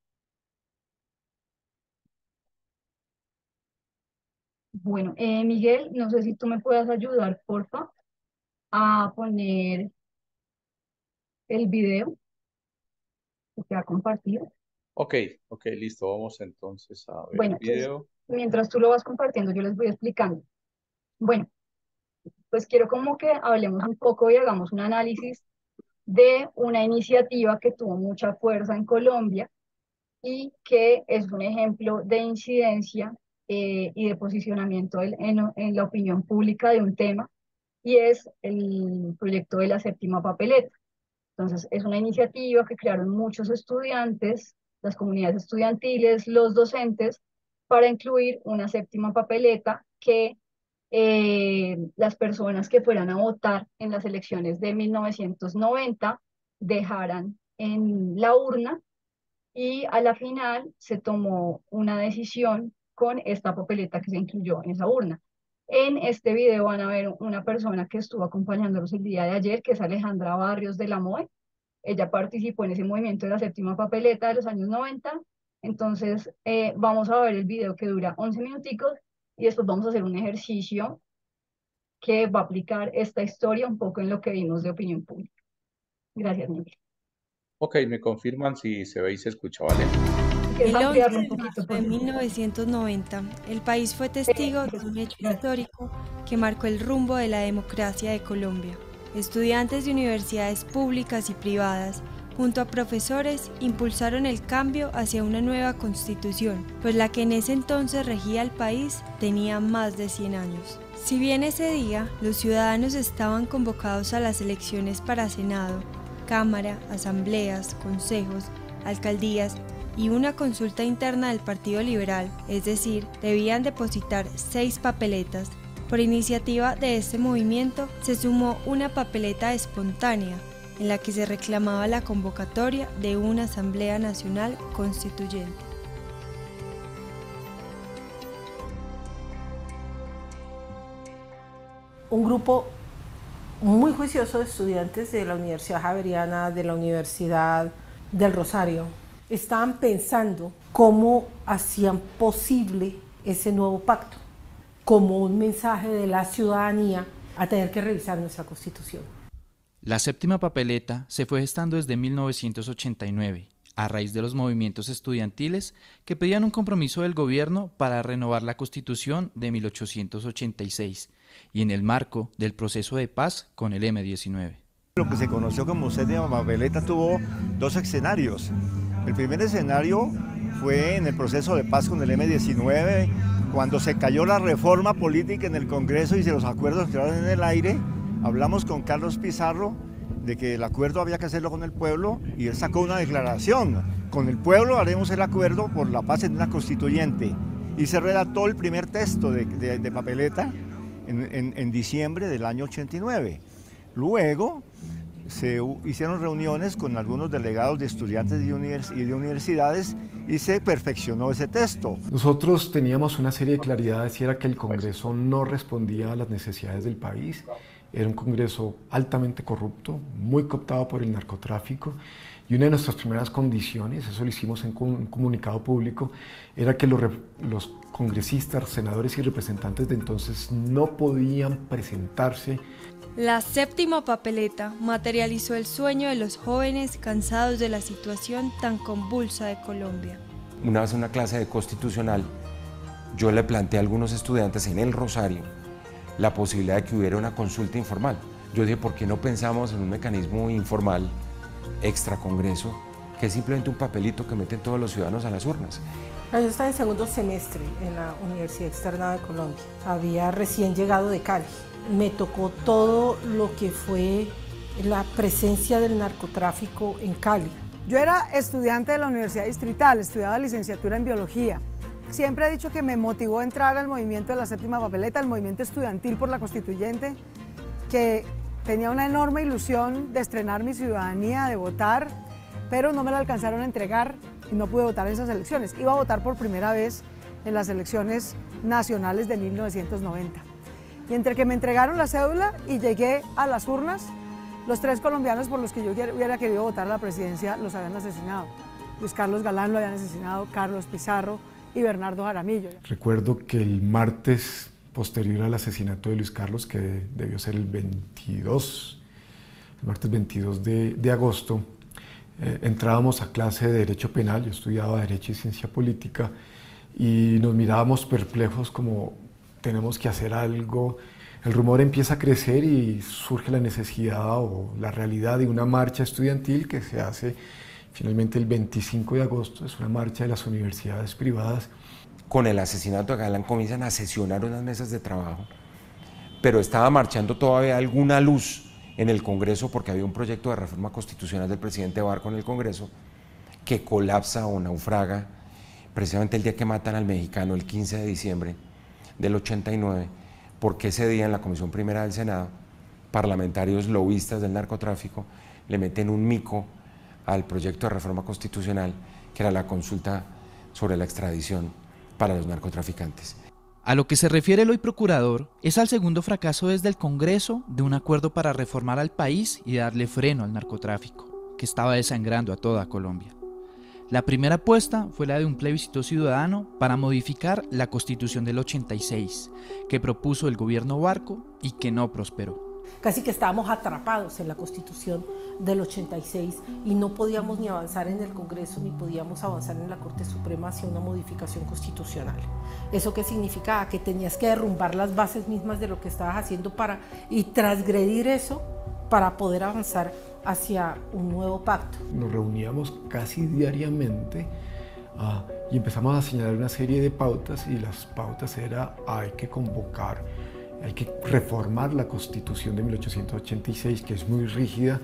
Bueno, Miguel, no sé si tú me puedas ayudar, porfa, a poner el video que te ha compartido.
Ok, ok, listo. Vamos entonces a ver el
Bueno, entonces,
video.
mientras tú lo vas compartiendo, yo les voy explicando. Bueno, pues quiero como que hablemos un poco y hagamos un análisis de una iniciativa que tuvo mucha fuerza en Colombia y que es un ejemplo de incidencia y de posicionamiento en la opinión pública de un tema, y es el proyecto de la séptima papeleta. Entonces, es una iniciativa que crearon muchos estudiantes, las comunidades estudiantiles, los docentes, para incluir una séptima papeleta que las personas que fueran a votar en las elecciones de 1990 dejaran en la urna, y a la final se tomó una decisión con esta papeleta que se incluyó en esa urna. En este video van a ver una persona que estuvo acompañándolos el día de ayer, que es Alejandra Barrios de la MOE. Ella participó en ese movimiento de la séptima papeleta de los años 90. Entonces, vamos a ver el video, que dura 11 minuticos, y después vamos a hacer un ejercicio que va a aplicar esta historia un poco en lo que vimos de opinión pública. Gracias, Miguel.
Ok, me confirman si se ve y se escucha, ¿vale?
¿Quieres
El 11
ampliarlo un
de
poquito,
marzo
por
de
favor?
1990, el país fue testigo de un hecho
Gracias.
histórico que marcó el rumbo de la democracia de Colombia. Estudiantes de universidades públicas y privadas, junto a profesores, impulsaron el cambio hacia una nueva constitución, pues la que en ese entonces regía el país tenía más de 100 años. Si bien ese día los ciudadanos estaban convocados a las elecciones para Senado, Cámara, asambleas, consejos, alcaldías y una consulta interna del Partido Liberal, es decir, debían depositar 6 papeletas. Por iniciativa de este movimiento se sumó una papeleta espontánea en la que se reclamaba la convocatoria de una Asamblea Nacional Constituyente.
Un grupo muy juicioso de estudiantes de la Universidad Javeriana, de la Universidad del Rosario, estaban pensando cómo hacían posible ese nuevo pacto, como un mensaje de la ciudadanía a tener que revisar nuestra Constitución.
La séptima papeleta se fue gestando desde 1989, a raíz de los movimientos estudiantiles que pedían un compromiso del gobierno para renovar la Constitución de 1886 y en el marco del proceso de paz con el M-19.
Lo que se conoció como séptima papeleta tuvo 2 escenarios. El primer escenario fue en el proceso de paz con el M-19, cuando se cayó la reforma política en el Congreso y los acuerdos quedaron en el aire. Hablamos con Carlos Pizarro de que el acuerdo había que hacerlo con el pueblo y él sacó una declaración: con el pueblo haremos el acuerdo por la paz en una constituyente, y se redactó el primer texto de papeleta en diciembre del año 89. Luego se hicieron reuniones con algunos delegados de estudiantes y de universidades y se perfeccionó ese texto.
Nosotros teníamos una serie de claridades y era que el Congreso no respondía a las necesidades del país. Era un Congreso altamente corrupto, muy cooptado por el narcotráfico, y una de nuestras primeras condiciones, eso lo hicimos en un comunicado público, era que los congresistas, senadores y representantes de entonces no podían presentarse.
La séptima papeleta materializó el sueño de los jóvenes cansados de la situación tan convulsa de Colombia.
Una vez en una clase de constitucional, yo le planteé a algunos estudiantes en el Rosario la posibilidad de que hubiera una consulta informal. Yo dije, ¿por qué no pensamos en un mecanismo informal, extra Congreso, que es simplemente un papelito que meten todos los ciudadanos a las urnas?
Yo estaba en segundo semestre en la Universidad Externa de Colombia. Había recién llegado de Cali. Me tocó todo lo que fue la presencia del narcotráfico en Cali.
Yo era estudiante de la Universidad Distrital, estudiaba licenciatura en Biología. Siempre he dicho que me motivó a entrar al movimiento de la séptima papeleta, el movimiento estudiantil por la Constituyente, que tenía una enorme ilusión de estrenar mi ciudadanía, de votar, pero no me la alcanzaron a entregar y no pude votar en esas elecciones. Iba a votar por primera vez en las elecciones nacionales de 1990. Y entre que me entregaron la cédula y llegué a las urnas, los 3 colombianos por los que yo hubiera querido votar a la presidencia los habían asesinado. Luis Carlos Galán lo habían asesinado, Carlos Pizarro y Bernardo Jaramillo.
Recuerdo que el martes posterior al asesinato de Luis Carlos, que debió ser el martes 22 de agosto, entrábamos a clase de Derecho Penal, yo estudiaba Derecho y Ciencia Política, y nos mirábamos perplejos como tenemos que hacer algo. El rumor empieza a crecer y surge la necesidad o la realidad de una marcha estudiantil que se hace finalmente el 25 de agosto, es una marcha de las universidades privadas.
Con el asesinato de Galán comienzan a sesionar unas mesas de trabajo, pero estaba marchando todavía alguna luz en el Congreso porque había un proyecto de reforma constitucional del presidente Barco en el Congreso que colapsa o naufraga precisamente el día que matan al mexicano, el 15 de diciembre del 89, porque ese día en la Comisión Primera del Senado, parlamentarios lobistas del narcotráfico le meten un mico al proyecto de reforma constitucional, que era la consulta sobre la extradición para los narcotraficantes.
A lo que se refiere el hoy procurador es al segundo fracaso desde el Congreso de un acuerdo para reformar al país y darle freno al narcotráfico, que estaba desangrando a toda Colombia. La primera apuesta fue la de un plebiscito ciudadano para modificar la Constitución del 86, que propuso el gobierno Barco y que no prosperó.
Casi que estábamos atrapados en la Constitución del 86 y no podíamos ni avanzar en el Congreso ni podíamos avanzar en la Corte Suprema hacia una modificación constitucional. ¿Eso qué significaba? Que tenías que derrumbar las bases mismas de lo que estabas haciendo y transgredir eso para poder avanzar hacia un nuevo pacto.
Nos reuníamos casi diariamente y empezamos a señalar una serie de pautas, y las pautas era: hay que convocar, hay que reformar la Constitución de 1886, que es muy rígida.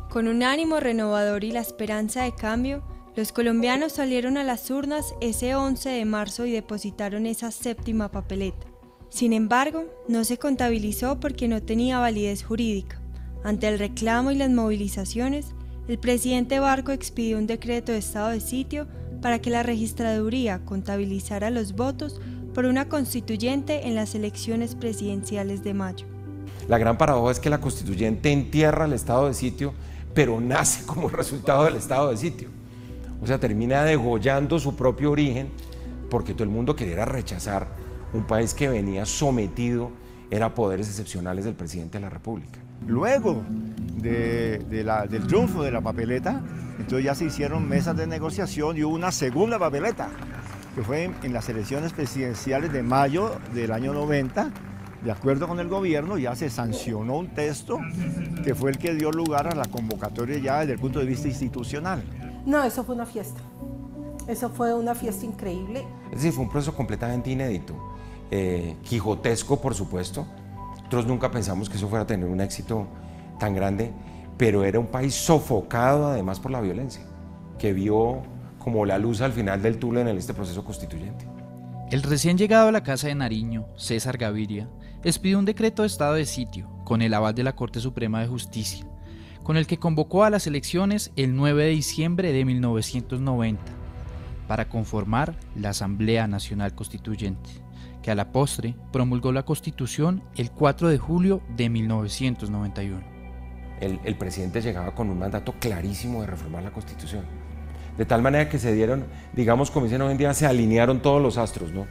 Con un ánimo renovador y la esperanza de cambio, los colombianos salieron a las urnas ese 11 de marzo y depositaron esa séptima papeleta. Sin embargo, no se contabilizó porque no tenía validez jurídica. Ante el reclamo y las movilizaciones, el presidente Barco expidió un decreto de estado de sitio para que la registraduría contabilizara los votos por una constituyente en las elecciones presidenciales de mayo.
La gran paradoja es que la constituyente entierra el estado de sitio, pero nace como resultado del estado de sitio. O sea, termina degollando su propio origen, porque todo el mundo quería rechazar un país que venía sometido a poderes excepcionales del presidente de la República.
Luego del triunfo de la papeleta, entonces ya se hicieron mesas de negociación y hubo una segunda papeleta, que fue en las elecciones presidenciales de mayo del año 90, de acuerdo con el gobierno, ya se sancionó un texto que fue el que dio lugar a la convocatoria ya desde el punto de vista institucional.
No, eso fue una fiesta. Eso fue una fiesta increíble.
Es decir, fue un proceso completamente inédito, quijotesco, por supuesto. Nosotros nunca pensamos que eso fuera a tener un éxito tan grande, pero era un país sofocado además por la violencia, que vio como la luz al final del túnel en este proceso constituyente.
El recién llegado a la Casa de Nariño, César Gaviria, expidió un decreto de estado de sitio con el aval de la Corte Suprema de Justicia, con el que convocó a las elecciones el 9 de diciembre de 1990 para conformar la Asamblea Nacional Constituyente, que a la postre promulgó la Constitución el 4 de julio de 1991.
El presidente llegaba con un mandato clarísimo de reformar la Constitución, de tal manera que se dieron, digamos, como dicen hoy en día, se alinearon todos los astros, ¿no?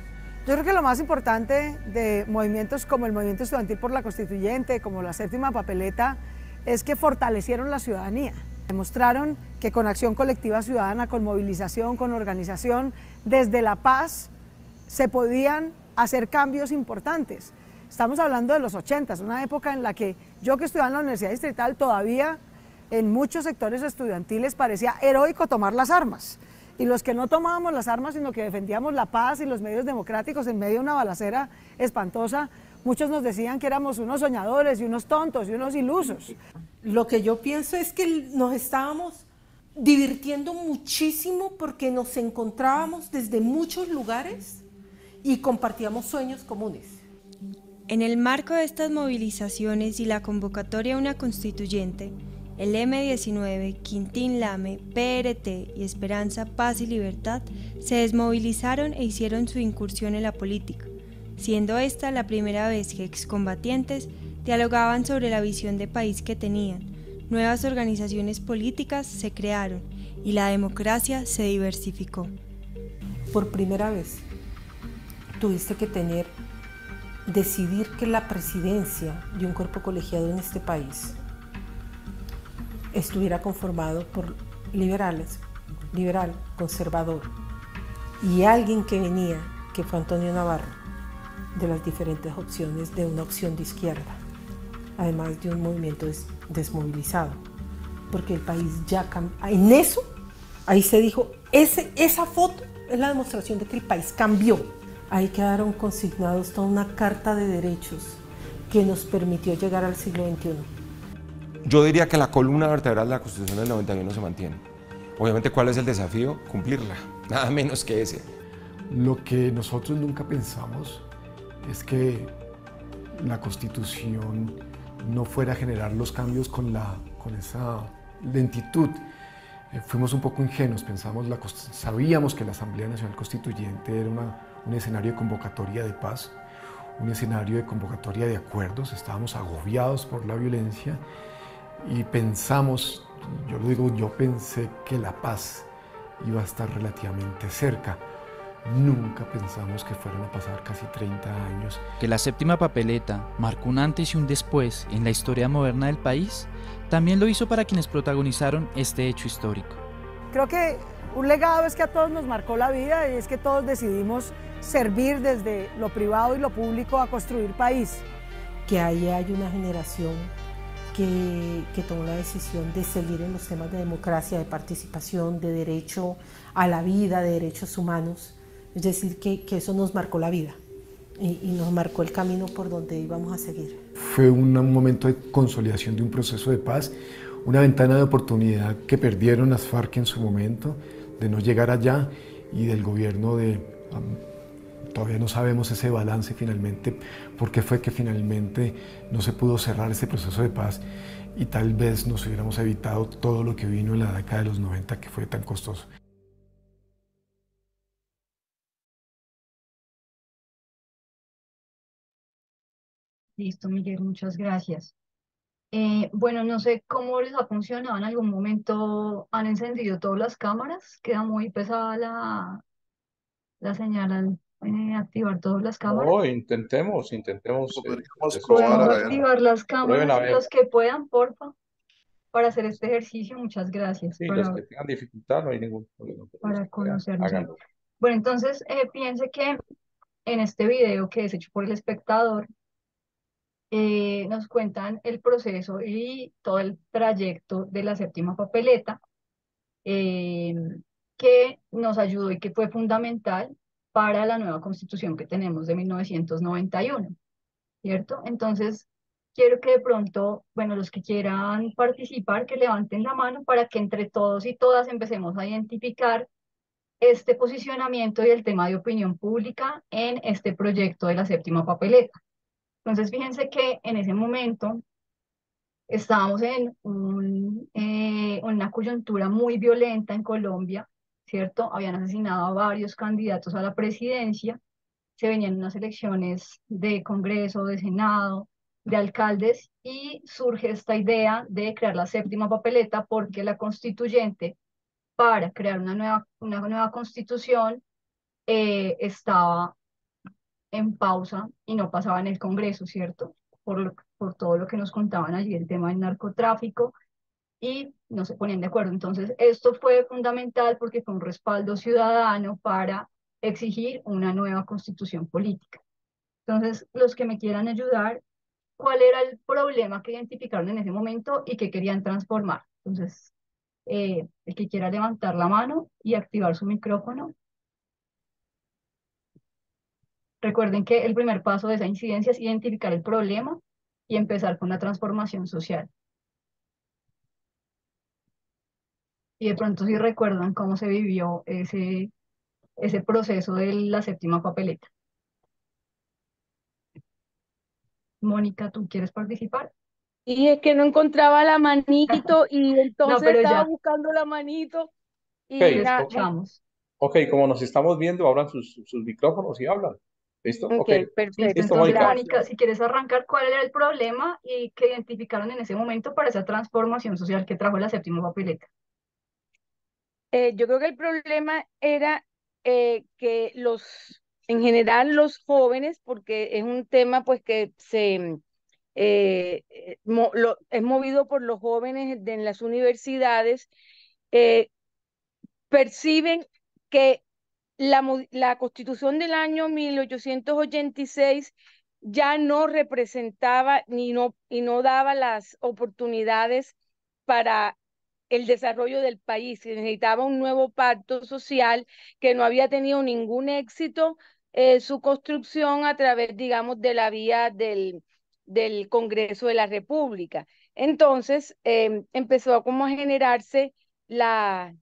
Yo creo que lo más importante de movimientos como el Movimiento Estudiantil por la Constituyente, como la Séptima Papeleta, es que fortalecieron la ciudadanía. Demostraron que con acción colectiva ciudadana, con movilización, con organización, desde la paz, se podían hacer cambios importantes. Estamos hablando de los 80s, una época en la que yo, que estudiaba en la Universidad Distrital, todavía en muchos sectores estudiantiles parecía heroico tomar las armas. Y los que no tomábamos las armas, sino que defendíamos la paz y los medios democráticos en medio de una balacera espantosa, muchos nos decían que éramos unos soñadores y unos tontos y unos ilusos.
Lo que yo pienso es que nos estábamos divirtiendo muchísimo porque nos encontrábamos desde muchos lugares y compartíamos sueños comunes.
En el marco de estas movilizaciones y la convocatoria a una constituyente, el M19, Quintín Lame, PRT y Esperanza, Paz y Libertad se desmovilizaron e hicieron su incursión en la política, siendo esta la primera vez que excombatientes dialogaban sobre la visión de país que tenían. Nuevas organizaciones políticas se crearon y la democracia se diversificó.
Por primera vez tuviste que decidir que la presidencia de un cuerpo colegiado en este país estuviera conformado por liberal, conservador, y alguien que venía, que fue Antonio Navarro, de las diferentes opciones, de una opción de izquierda, además de un movimiento desmovilizado, porque el país ya cambió. En eso, ahí se dijo, esa foto es la demostración de que el país cambió. Ahí quedaron consignados toda una carta de derechos que nos permitió llegar al siglo XXI.
Yo diría que la columna vertebral de la Constitución del 91 se mantiene. Obviamente, ¿cuál es el desafío? Cumplirla, nada menos que ese.
Lo que nosotros nunca pensamos es que la Constitución no fuera a generar los cambios con esa lentitud. Fuimos un poco ingenuos, sabíamos que la Asamblea Nacional Constituyente era un escenario de convocatoria de paz, un escenario de convocatoria de acuerdos, estábamos agobiados por la violencia y pensamos, yo lo digo, yo pensé que la paz iba a estar relativamente cerca. Nunca pensamos que fueran a pasar casi 30 años.
Que la séptima papeleta marcó un antes y un después en la historia moderna del país, también lo hizo para quienes protagonizaron este hecho histórico.
Creo que un legado es que a todos nos marcó la vida y es que todos decidimos servir desde lo privado y lo público a construir país.
Que ahí hay una generación que tomó la decisión de seguir en los temas de democracia, de participación, de derecho a la vida, de derechos humanos. Es decir, que eso nos marcó la vida y nos marcó el camino por donde íbamos a seguir.
Fue un momento de consolidación de un proceso de paz, una ventana de oportunidad que perdieron las FARC en su momento, de no llegar allá, y del gobierno todavía no sabemos ese balance finalmente, por qué fue que finalmente no se pudo cerrar ese proceso de paz y tal vez nos hubiéramos evitado todo lo que vino en la década de los 90 que fue tan costoso.
Listo, Miguel, muchas gracias. Bueno, no sé cómo les ha funcionado. En algún momento han encendido todas las cámaras. Queda muy pesada la señal al activar todas las cámaras.
No, intentemos.
Podríamos
Eso
probar
Podemos
a ver.
activar las
Prueben
cámaras
a ver.
los que puedan, porfa, para hacer este ejercicio. Muchas gracias
Sí, los que tengan dificultad, no hay ningún problema. Pero los
para
que puedan,
conocernos.
háganlo.
Bueno, entonces piense que en este video que es hecho por el espectador, nos cuentan el proceso y todo el trayecto de la séptima papeleta, eh, que nos ayudó y que fue fundamental para la nueva constitución que tenemos de 1991, ¿cierto? Entonces, quiero que de pronto, bueno, los que quieran participar, que levanten la mano para que entre todos y todas empecemos a identificar este posicionamiento y el tema de opinión pública en este proyecto de la séptima papeleta. Entonces, fíjense que en ese momento estábamos en una coyuntura muy violenta en Colombia, ¿cierto? Habían asesinado a varios candidatos a la presidencia, se venían unas elecciones de Congreso, de Senado, de alcaldes, y surge esta idea de crear la séptima papeleta porque la constituyente, para crear una nueva constitución, estaba en pausa y no pasaba en el Congreso, ¿cierto? Por todo lo que nos contaban allí, el tema del narcotráfico, y no se ponían de acuerdo. Entonces, esto fue fundamental porque fue un respaldo ciudadano para exigir una nueva constitución política. Entonces, los que me quieran ayudar, ¿cuál era el problema que identificaron en ese momento y que querían transformar? Entonces, el que quiera levantar la mano y activar su micrófono. Recuerden que el primer paso de esa incidencia es identificar el problema y empezar con la transformación social. Y de pronto si recuerdan cómo se vivió ese proceso de la séptima papeleta. Mónica, ¿tú quieres participar?
Y es que no encontraba la manito y entonces
pero
estaba
ya.
buscando la manito y
Ok,
nada.
Escuchamos.
Ok, como nos estamos viendo, abran sus micrófonos y hablan. ¿Listo?
Ok,
Listo,
perfecto.
Listo,
entonces
Mónica.
Mónica, si quieres arrancar, ¿cuál era el problema y que identificaron en ese momento para esa transformación social que trajo la séptima papeleta?
Yo creo que el problema era que en general los jóvenes, porque es un tema pues que es movido por los jóvenes en las universidades, eh, perciben que la Constitución del año 1886 ya no representaba y no daba las oportunidades para el desarrollo del país. Se necesitaba un nuevo pacto social que no había tenido ningún éxito su construcción a través, digamos, de la vía del Congreso de la República. Entonces, empezó a como a generarse la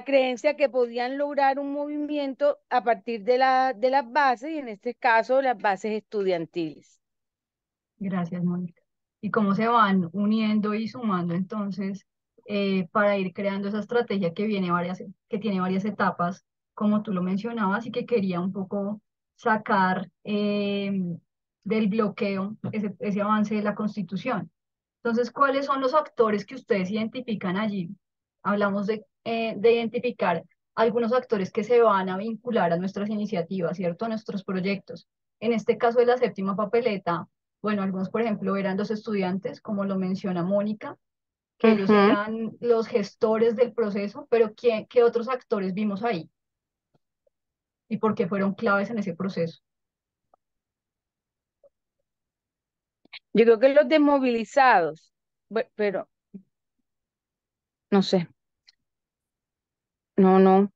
creencia que podían lograr un movimiento a partir de las bases, y en este caso las bases estudiantiles.
Gracias, Mónica. Y cómo se van uniendo y sumando entonces para ir creando esa estrategia que tiene varias etapas, como tú lo mencionabas, y que quería un poco sacar del bloqueo ese avance de la Constitución. Entonces, ¿cuáles son los actores que ustedes identifican allí? Hablamos de identificar algunos actores que se van a vincular a nuestras iniciativas, ¿cierto? A nuestros proyectos. En este caso de la séptima papeleta, bueno, algunos, por ejemplo, eran los estudiantes, como lo menciona Mónica, que ellos
Ujú.
eran los gestores del proceso, pero ¿qué otros actores vimos ahí? ¿Y por qué fueron claves en ese proceso?
Yo creo que los desmovilizados, pero no sé, no,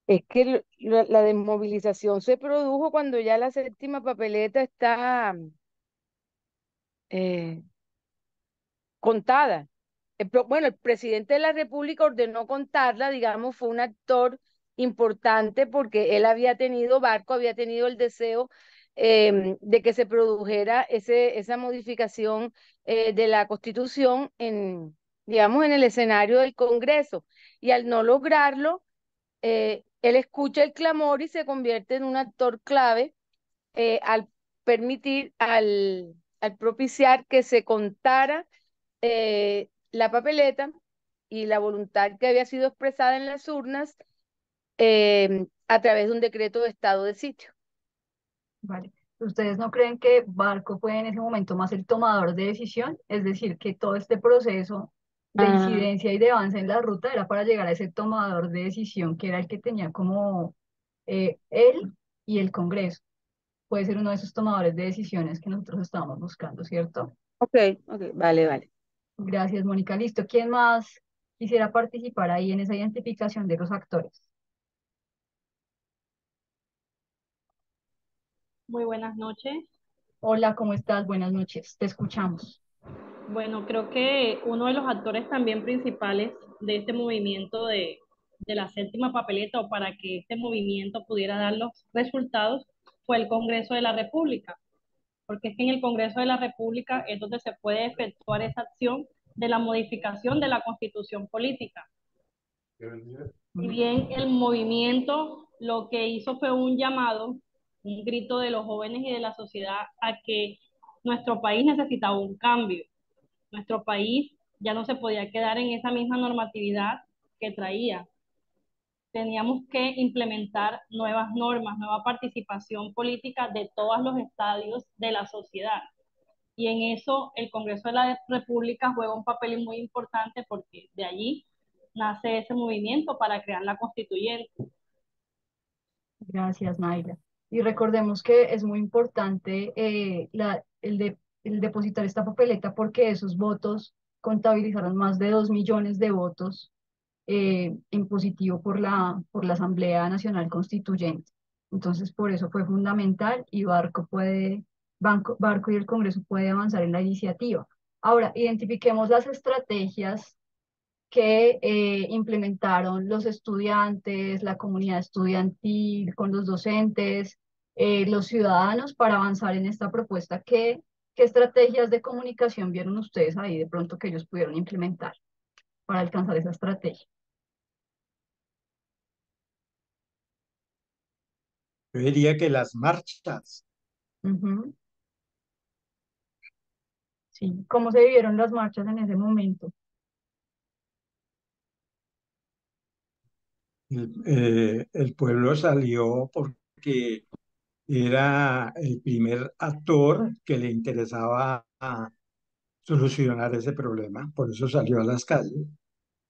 es que la desmovilización se produjo cuando ya la séptima papeleta está eh, contada. Bueno, el presidente de la República ordenó contarla, digamos, fue un actor importante porque él había tenido, Barco había tenido el deseo de que se produjera esa modificación de la Constitución digamos, en el escenario del Congreso. Y al no lograrlo, él escucha el clamor y se convierte en un actor clave al permitir, al propiciar que se contara la papeleta y la voluntad que había sido expresada en las urnas a través de un decreto de estado de sitio.
Vale. ¿Ustedes no creen que Barco fue en ese momento más el tomador de decisión? Es decir, que todo este proceso de
Ah,
incidencia y de avance en la ruta era para llegar a ese tomador de decisión que era el que tenía como él y el Congreso. Puede ser uno de esos tomadores de decisiones que nosotros estábamos buscando, ¿cierto?
ok, ok, vale.
Gracias, Mónica. Listo. ¿Quién más quisiera participar ahí en esa identificación de los actores?
Muy buenas noches.
Hola, ¿cómo estás? Buenas noches. Te escuchamos.
Bueno, creo que uno de los actores también principales de este movimiento de la séptima papeleta o para que este movimiento pudiera dar los resultados fue el Congreso de la República, porque es que en el Congreso de la República es donde se puede efectuar esa acción de la modificación de la Constitución política. Si bien el movimiento lo que hizo fue un llamado, un grito de los jóvenes y de la sociedad a que nuestro país necesitaba un cambio. Nuestro país ya no se podía quedar en esa misma normatividad que traía. Teníamos que implementar nuevas normas, nueva participación política de todos los estadios de la sociedad. Y en eso el Congreso de la República juega un papel muy importante porque de allí nace ese movimiento para crear la constituyente.
Gracias, Naila. Y recordemos que es muy importante el depositar esta papeleta porque esos votos contabilizaron más de 2 millones de votos en positivo por la Asamblea Nacional Constituyente. Entonces, por eso fue fundamental y Barco y el Congreso puede avanzar en la iniciativa. Ahora, identifiquemos las estrategias que implementaron los estudiantes, la comunidad estudiantil, con los docentes, los ciudadanos para avanzar en esta propuesta. ¿Qué estrategias de comunicación vieron ustedes ahí de pronto que ellos pudieron implementar para alcanzar esa estrategia?
Yo diría que las marchas,
Ujú. Sí, ¿cómo se vivieron las marchas en ese momento?
el pueblo salió porque era el primer actor que le interesaba solucionar ese problema, por eso salió a las calles.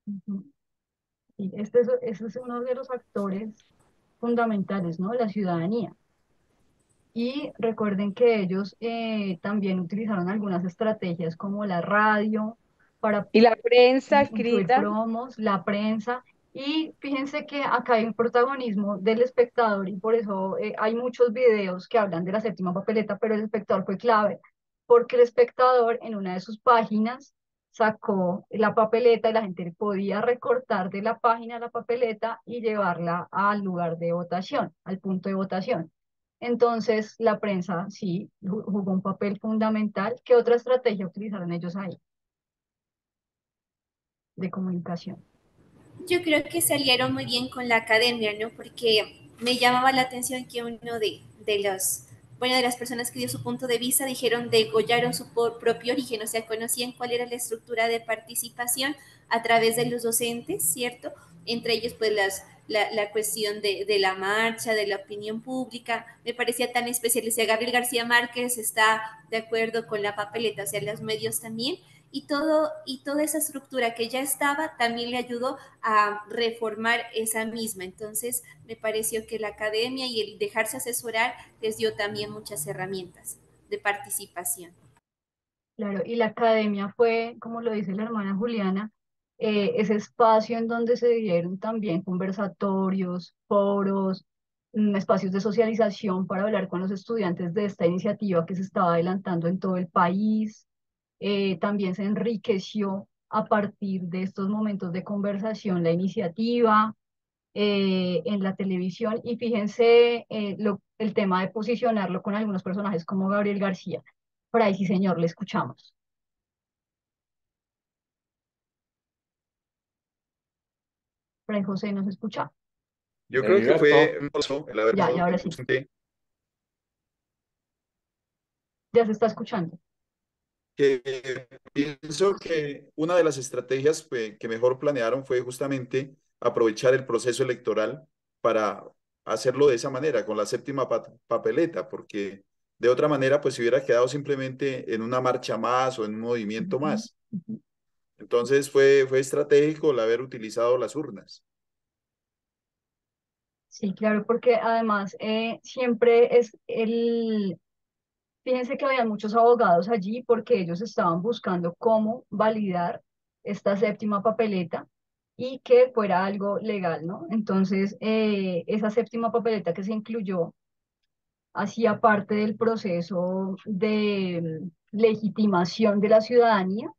Ujú. Sí, ese es uno de los actores fundamentales, ¿no? La ciudadanía. Y recuerden que ellos también utilizaron algunas estrategias como la radio para
Y la prensa
influir
escrita,
promos, la prensa. Y fíjense que acá hay un protagonismo del espectador y por eso hay muchos videos que hablan de la séptima papeleta, pero el espectador fue clave, porque el espectador en una de sus páginas sacó la papeleta y la gente podía recortar de la página la papeleta y llevarla al lugar de votación, al punto de votación. Entonces, la prensa sí jugó un papel fundamental. ¿Qué otra estrategia utilizaron ellos ahí de comunicación?
Yo creo que salieron muy bien con la academia, ¿no? Porque me llamaba la atención que uno de las personas que dio su punto de vista dijeron degollaron su propio origen, o sea, conocían cuál era la estructura de participación a través de los docentes, ¿cierto? Entre ellos, pues, la cuestión de la marcha, de la opinión pública, me parecía tan especial. O sea, Gabriel García Márquez está de acuerdo con la papeleta, o sea, los medios también, y toda esa estructura que ya estaba también le ayudó a reformar esa misma. Entonces, me pareció que la academia y el dejarse asesorar les dio también muchas herramientas de participación.
Claro, y la academia fue, como lo dice la hermana Juliana, ese espacio en donde se dieron también conversatorios, foros, espacios de socialización para hablar con los estudiantes de esta iniciativa que se estaba adelantando en todo el país. También se enriqueció a partir de estos momentos de conversación la iniciativa en la televisión, y fíjense el tema de posicionarlo con algunos personajes como Gabriel García. Por ahí sí, señor, le escuchamos. Por ahí José nos escucha.
Yo creo que fue hermoso el haber
Ya, y
dado
ahora
como
sí,
un
ya se está escuchando.
que pienso que una de las estrategias que mejor planearon fue justamente aprovechar el proceso electoral para hacerlo de esa manera, con la séptima papeleta, porque de otra manera pues se hubiera quedado simplemente en una marcha más o en un movimiento más. Entonces fue estratégico el haber utilizado las urnas.
Sí, claro, porque además siempre es fíjense que había muchos abogados allí porque ellos estaban buscando cómo validar esta séptima papeleta y que fuera algo legal, ¿no? Entonces, esa séptima papeleta que se incluyó hacía parte del proceso de legitimación de la ciudadanía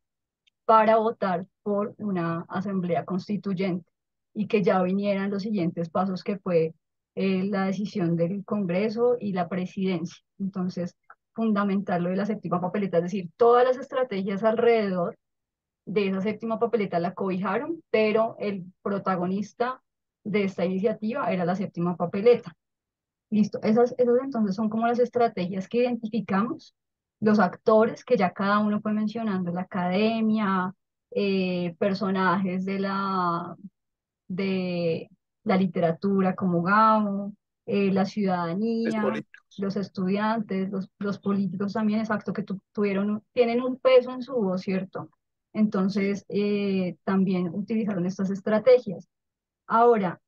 para votar por una asamblea constituyente y que ya vinieran los siguientes pasos, que fue la decisión del Congreso y la presidencia. Entonces, fundamental lo de la séptima papeleta, es decir, todas las estrategias alrededor de esa séptima papeleta la cobijaron, pero el protagonista de esta iniciativa era la séptima papeleta. Listo, esas entonces son como las estrategias que identificamos, los actores que ya cada uno fue mencionando, la academia, personajes de la literatura como Gamo, la
Es
ciudadanía,
político.
los estudiantes, los políticos también, exacto, que tienen un peso en su voz, ¿cierto? Entonces, también utilizaron estas estrategias. Ahora,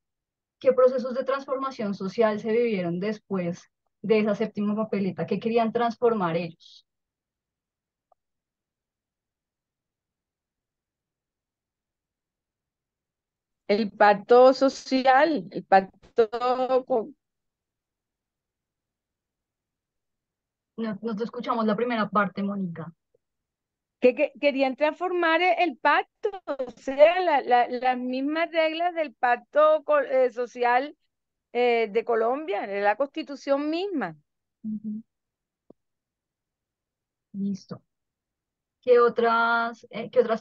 ¿qué procesos de transformación social se vivieron después de esa séptima papeleta? ¿Qué querían transformar ellos?
El pacto social, el pacto con,
No te escuchamos la primera parte, Mónica.
que querían transformar el pacto, o sea, las mismas reglas del pacto social de Colombia, de la Constitución misma.
Listo. ¿Qué otras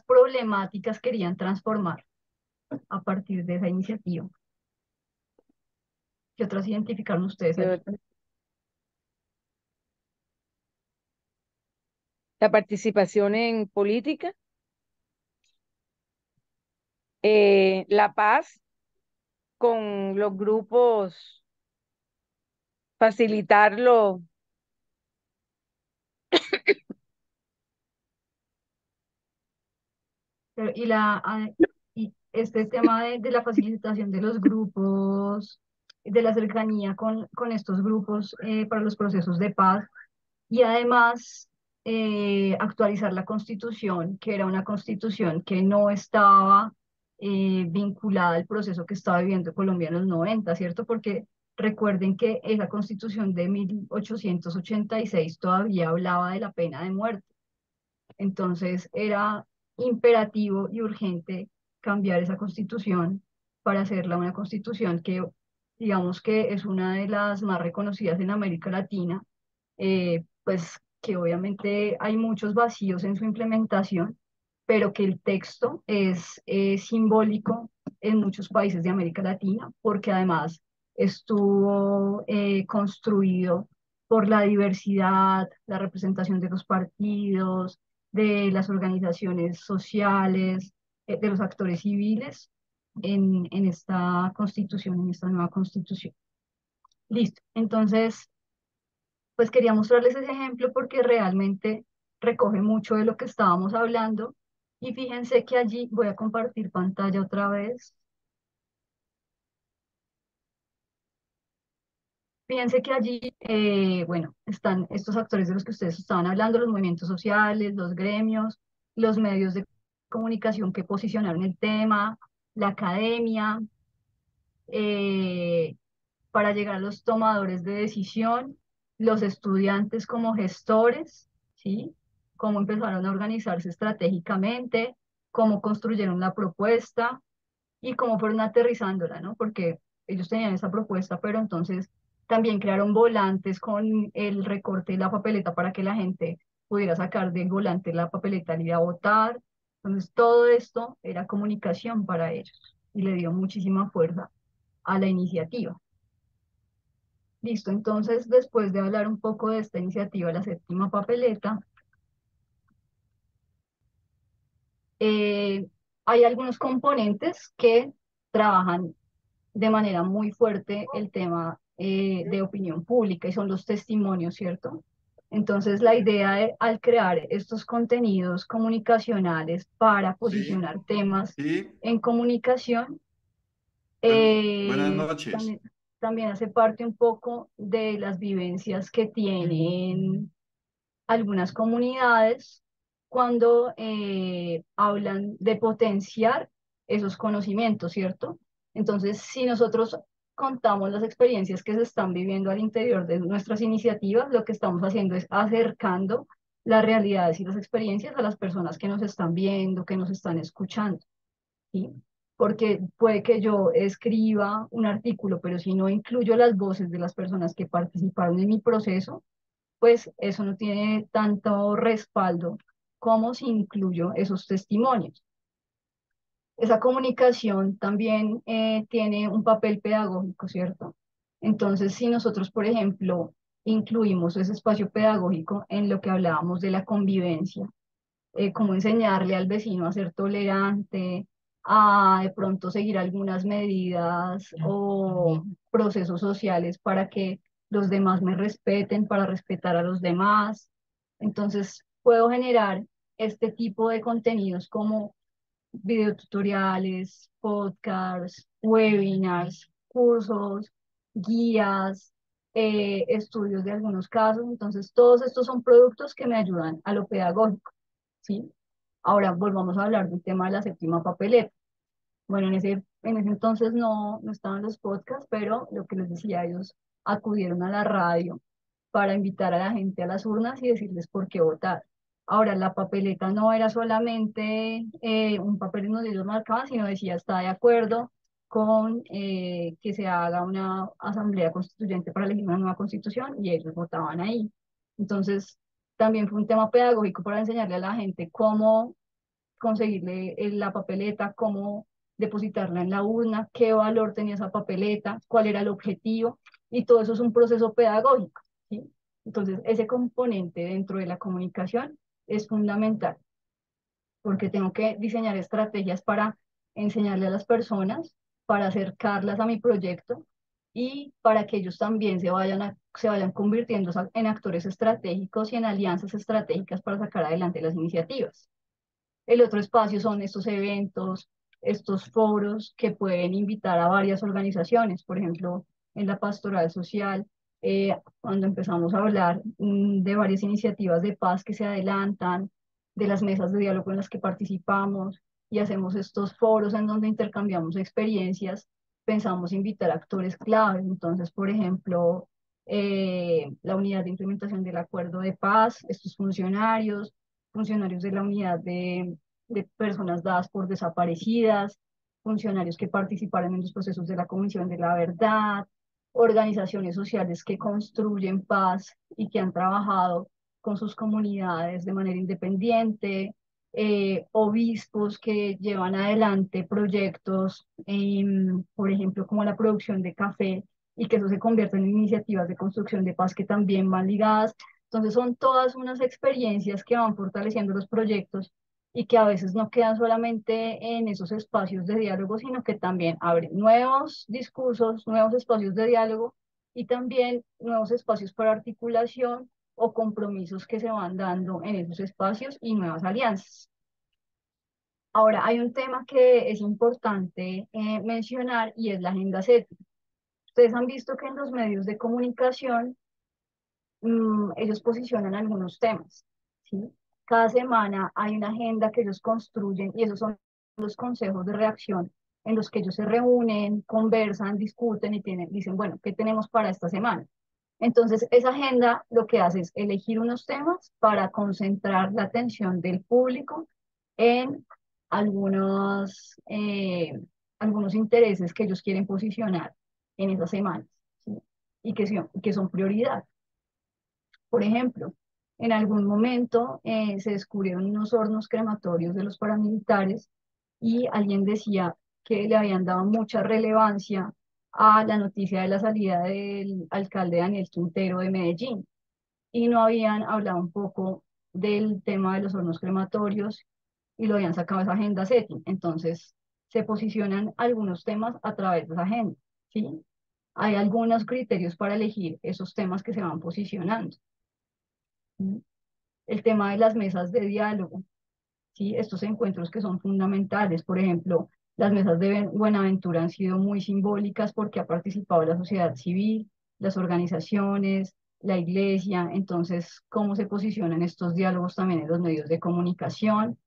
problemáticas querían transformar a partir de esa iniciativa? ¿Qué otras identificaron ustedes allí?
La participación en política, la paz con los grupos, facilitarlo.
Y este tema de la facilitación de los grupos, de la cercanía con estos grupos para los procesos de paz, y además actualizar la Constitución, que era una Constitución que no estaba vinculada al proceso que estaba viviendo Colombia en los 90, ¿cierto? Porque recuerden que esa Constitución de 1886 todavía hablaba de la pena de muerte. Entonces era imperativo y urgente cambiar esa constitución para hacerla una constitución que digamos que es una de las más reconocidas en América Latina, pues que obviamente hay muchos vacíos en su implementación, pero que el texto es simbólico en muchos países de América Latina, porque además estuvo construido por la diversidad, la representación de los partidos, de las organizaciones sociales, de los actores civiles en esta constitución, en esta nueva constitución. Listo. Entonces, pues quería mostrarles ese ejemplo porque realmente recoge mucho de lo que estábamos hablando. Y fíjense que allí voy a compartir pantalla otra vez. Fíjense que allí, bueno, están estos actores de los que ustedes estaban hablando, los movimientos sociales, los gremios, los medios de comunicación que posicionaron el tema, la academia, eh, para llegar a los tomadores de decisión, los estudiantes como gestores, ¿sí? Cómo empezaron a organizarse estratégicamente, cómo construyeron la propuesta y cómo fueron aterrizándola, ¿no? Porque ellos tenían esa propuesta, pero entonces también crearon volantes con el recorte de la papeleta para que la gente pudiera sacar del volante la papeleta al ir a votar. Entonces todo esto era comunicación para ellos y le dio muchísima fuerza a la iniciativa. Listo, entonces después de hablar un poco de esta iniciativa, la séptima papeleta, hay algunos componentes que trabajan de manera muy fuerte el tema de opinión pública y son los testimonios, ¿cierto? Entonces la idea al crear estos contenidos comunicacionales para
Sí,
posicionar temas
sí.
en comunicación,
Buenas noches.
también hace parte un poco de las vivencias que tienen algunas comunidades cuando hablan de potenciar esos conocimientos, ¿cierto? Entonces, si nosotros contamos las experiencias que se están viviendo al interior de nuestras iniciativas, lo que estamos haciendo es acercando las realidades y las experiencias a las personas que nos están viendo, que nos están escuchando, ¿sí? Porque puede que yo escriba un artículo, pero si no incluyo las voces de las personas que participaron en mi proceso, pues eso no tiene tanto respaldo como si incluyo esos testimonios. Esa comunicación también tiene un papel pedagógico, ¿cierto? Entonces, si nosotros, por ejemplo, incluimos ese espacio pedagógico en lo que hablábamos de la convivencia, cómo enseñarle al vecino a ser tolerante, a de pronto seguir algunas medidas o procesos sociales para que los demás me respeten, para respetar a los demás. Entonces, puedo generar este tipo de contenidos como videotutoriales, podcasts, webinars, cursos, guías, estudios de algunos casos. Entonces, todos estos son productos que me ayudan a lo pedagógico, ¿sí? Ahora volvamos a hablar del tema de la séptima papeleta. Bueno, en ese entonces no estaban los podcasts, pero lo que les decía, ellos acudieron a la radio para invitar a la gente a las urnas y decirles por qué votar. Ahora, la papeleta no era solamente un papel en donde ellos marcaban, sino decía, está de acuerdo con que se haga una asamblea constituyente para elegir una nueva constitución y ellos votaban ahí. Entonces, también fue un tema pedagógico para enseñarle a la gente cómo conseguirle la papeleta, cómo depositarla en la urna, qué valor tenía esa papeleta, cuál era el objetivo, y todo eso es un proceso pedagógico, ¿sí? Entonces, ese componente dentro de la comunicación es fundamental, porque tengo que diseñar estrategias para enseñarle a las personas, para acercarlas a mi proyecto y para que ellos también se vayan convirtiendo en actores estratégicos y en alianzas estratégicas para sacar adelante las iniciativas. El otro espacio son estos eventos, estos foros que pueden invitar a varias organizaciones. Por ejemplo, en la pastoral social, cuando empezamos a hablar de varias iniciativas de paz que se adelantan, de las mesas de diálogo en las que participamos y hacemos estos foros en donde intercambiamos experiencias, pensamos invitar actores claves. Entonces, por ejemplo, la unidad de implementación del acuerdo de paz, estos funcionarios de la unidad de personas dadas por desaparecidas, funcionarios que participaron en los procesos de la Comisión de la Verdad, organizaciones sociales que construyen paz y que han trabajado con sus comunidades de manera independiente, obispos que llevan adelante proyectos, por ejemplo, como la producción de café, y que eso se convierte en iniciativas de construcción de paz que también van ligadas. Entonces son todas unas experiencias que van fortaleciendo los proyectos y que a veces no quedan solamente en esos espacios de diálogo, sino que también abren nuevos discursos, nuevos espacios de diálogo y también nuevos espacios para articulación o compromisos que se van dando en esos espacios y nuevas alianzas. Ahora, hay un tema que es importante mencionar y es la agenda SETI. Ustedes han visto que en los medios de comunicación ellos posicionan algunos temas, ¿sí? Cada semana hay una agenda que ellos construyen y esos son los consejos de reacción en los que ellos se reúnen, conversan, discuten y dicen, bueno, ¿qué tenemos para esta semana? Entonces, esa agenda lo que hace es elegir unos temas para concentrar la atención del público en algunos, algunos intereses que ellos quieren posicionar en esas semanas, ¿sí? Y que son prioridad. Por ejemplo, en algún momento se descubrieron unos hornos crematorios de los paramilitares y alguien decía que le habían dado mucha relevancia a la noticia de la salida del alcalde Daniel Quintero de Medellín y no habían hablado un poco del tema de los hornos crematorios y lo habían sacado de esa agenda SETI. Entonces, se posicionan algunos temas a través de esa agenda, ¿sí? Hay algunos criterios para elegir esos temas que se van posicionando. El tema de las mesas de diálogo, ¿sí? Estos encuentros que son fundamentales, por ejemplo, las mesas de Buenaventura han sido muy simbólicas porque ha participado la sociedad civil, las organizaciones, la iglesia, entonces, ¿cómo se posicionan estos diálogos también en los medios de comunicación?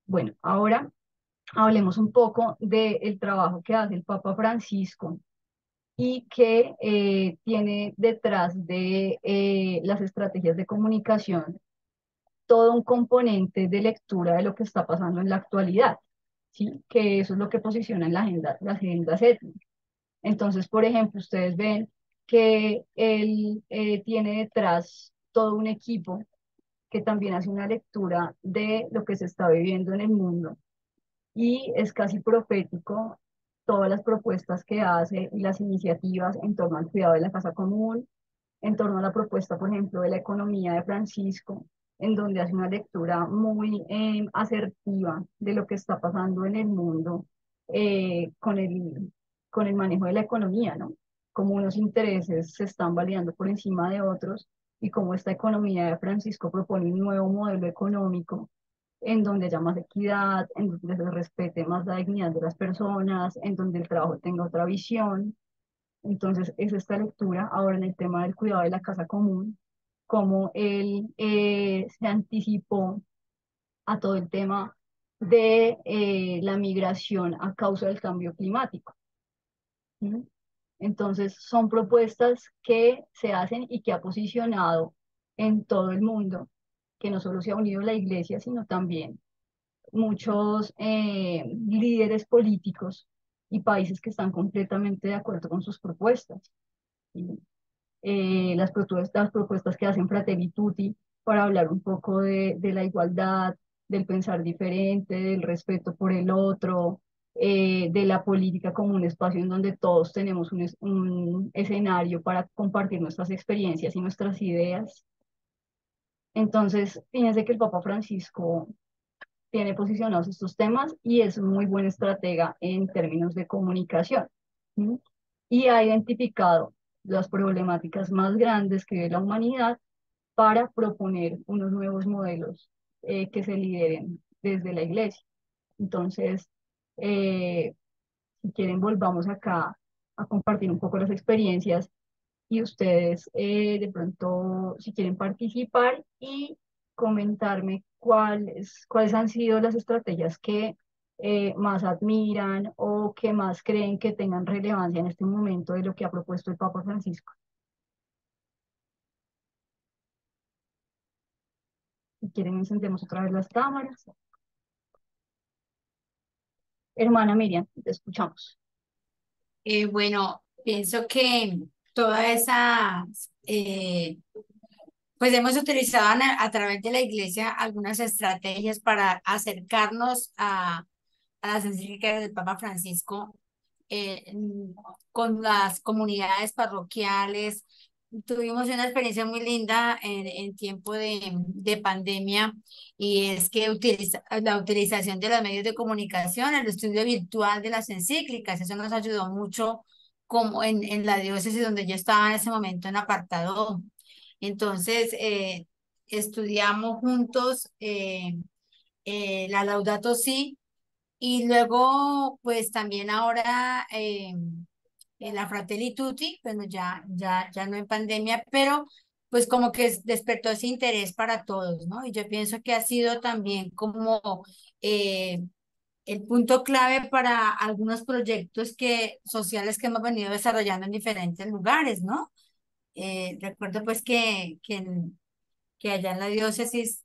Bueno, ahora hablemos un poco del trabajo que hace el Papa Francisco y que tiene detrás de las estrategias de comunicación todo un componente de lectura de lo que está pasando en la actualidad, ¿sí? Que eso es lo que posiciona en la agenda SETI. Entonces, por ejemplo, ustedes ven que él tiene detrás todo un equipo que también hace una lectura de lo que se está viviendo en el mundo y es casi profético todas las propuestas que hace y las iniciativas en torno al cuidado de la casa común, en torno a la propuesta, por ejemplo, de la economía de Francisco, en donde hace una lectura muy asertiva de lo que está pasando en el mundo con el manejo de la economía, ¿no? Cómo unos intereses se están validando por encima de otros y cómo esta economía de Francisco propone un nuevo modelo económico en donde haya más equidad, en donde se respete más la dignidad de las personas, en donde el trabajo tenga otra visión. Entonces, es esta lectura ahora en el tema del cuidado de la casa común, cómo él se anticipó a todo el tema de la migración a causa del cambio climático. ¿Sí? Entonces, son propuestas que se hacen y que ha posicionado en todo el mundo, que no solo se ha unido la iglesia, sino también muchos líderes políticos y países que están completamente de acuerdo con sus propuestas. ¿Sí? Las propuestas que hacen Fratelli Tutti para hablar un poco de la igualdad, del pensar diferente, del respeto por el otro, de la política como un espacio en donde todos tenemos un escenario para compartir nuestras experiencias y nuestras ideas. Entonces, fíjense que el Papa Francisco tiene posicionados estos temas y es un muy buen estratega en términos de comunicación. ¿Sí? Y ha identificado las problemáticas más grandes que ve la humanidad para proponer unos nuevos modelos que se lideren desde la iglesia. Entonces, si quieren, volvamos acá a compartir un poco las experiencias y ustedes de pronto, si quieren participar y comentarme cuáles han sido las estrategias que más admiran o que más creen que tengan relevancia en este momento de lo que ha propuesto el Papa Francisco. Si quieren, encendemos otra vez las cámaras. Hermana Miriam, te escuchamos.
Bueno, pienso que toda esa, pues hemos utilizado a través de la iglesia algunas estrategias para acercarnos a las encíclicas del Papa Francisco con las comunidades parroquiales. Tuvimos una experiencia muy linda en tiempo de pandemia y es que la utilización de los medios de comunicación, el estudio virtual de las encíclicas, eso nos ayudó mucho como en la diócesis donde yo estaba en ese momento en apartado. Entonces, estudiamos juntos la Laudato Si y luego, pues también ahora en la Fratelli Tutti, bueno, ya no en pandemia, pero pues como que despertó ese interés para todos, ¿no? Y yo pienso que ha sido también como eh, el punto clave para algunos proyectos sociales que hemos venido desarrollando en diferentes lugares, ¿no? Recuerdo pues que allá en la diócesis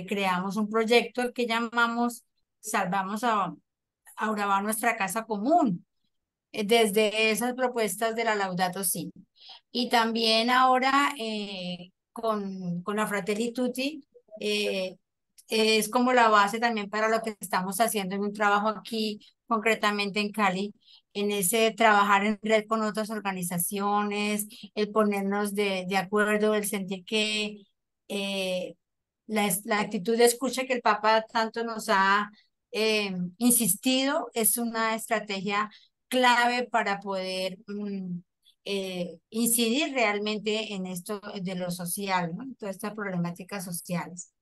creamos un proyecto que llamamos Salvamos a Urabá nuestra casa común, desde esas propuestas de la Laudato Si. Y también ahora con la Fratelli Tutti es como la base también para lo que estamos haciendo en un trabajo aquí, concretamente en Cali, en ese trabajar en red con otras organizaciones, el ponernos de acuerdo, el sentir que la actitud de escucha que el Papa tanto nos ha insistido es una estrategia clave para poder incidir realmente en esto de lo social, ¿no? En todas estas problemáticas sociales.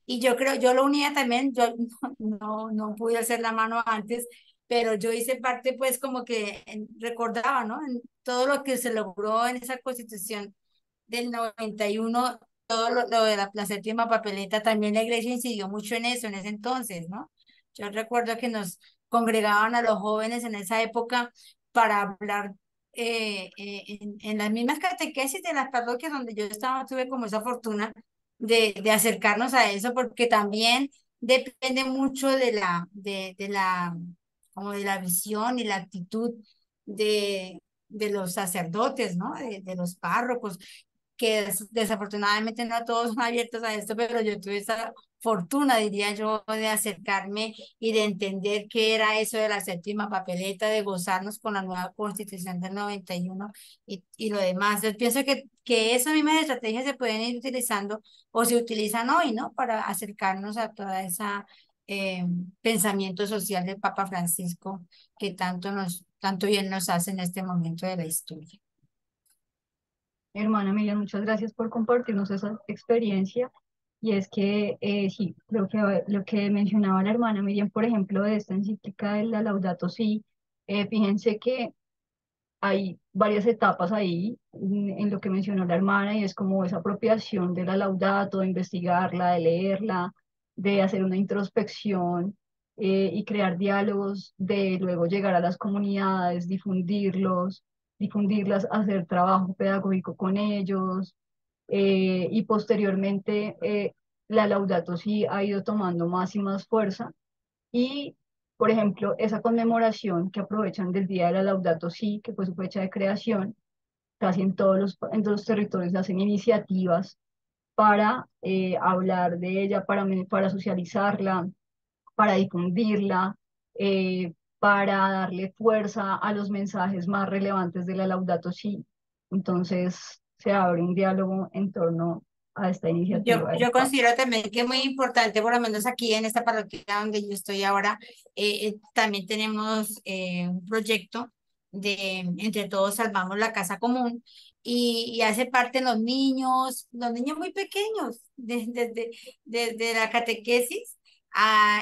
Y yo creo, yo lo unía también, yo no pude hacer la mano antes, pero yo hice parte pues como que recordaba, ¿no? En todo lo que se logró en esa constitución del 91, todo lo de la séptima papeleta, también la iglesia incidió mucho en eso en ese entonces, ¿no? Yo recuerdo que nos congregaban a los jóvenes en esa época para hablar en las mismas catequesis de las parroquias donde yo estaba, tuve como esa fortuna de acercarnos a eso, porque también depende mucho como de la visión y la actitud de los sacerdotes, ¿no? De los párrocos, que desafortunadamente no todos son abiertos a esto, pero yo tuve esa fortuna, diría yo, de acercarme y de entender qué era eso de la séptima papeleta, de gozarnos con la nueva constitución del 91 y lo demás. Yo pienso que esas mismas estrategias se pueden ir utilizando o se utilizan hoy, ¿no? Para acercarnos a toda esa pensamiento social del Papa Francisco que tanto bien nos hace en este momento de la historia.
Hermana Miriam, muchas gracias por compartirnos esa experiencia. Y es que sí, lo que mencionaba la hermana Miriam, por ejemplo, de esta encíclica de la Laudato Si, fíjense que hay varias etapas ahí en lo que mencionó la hermana y es como esa apropiación de la Laudato, de investigarla, de leerla, de hacer una introspección y crear diálogos, de luego llegar a las comunidades, difundirlas, hacer trabajo pedagógico con ellos y posteriormente la Laudato Si ha ido tomando más y más fuerza y, por ejemplo, esa conmemoración que aprovechan del Día de la Laudato Si, que fue su fecha de creación, casi en todos los territorios hacen iniciativas para hablar de ella, para socializarla, para difundirla, para darle fuerza a los mensajes más relevantes de la Laudato Si. Entonces, se abre un diálogo en torno a esta iniciativa del
Yo
Papa.
considero también que es muy importante, por lo menos aquí en esta parroquia donde yo estoy ahora, también tenemos un proyecto de Entre Todos Salvamos la Casa Común y hace parte los niños muy pequeños, desde la catequesis,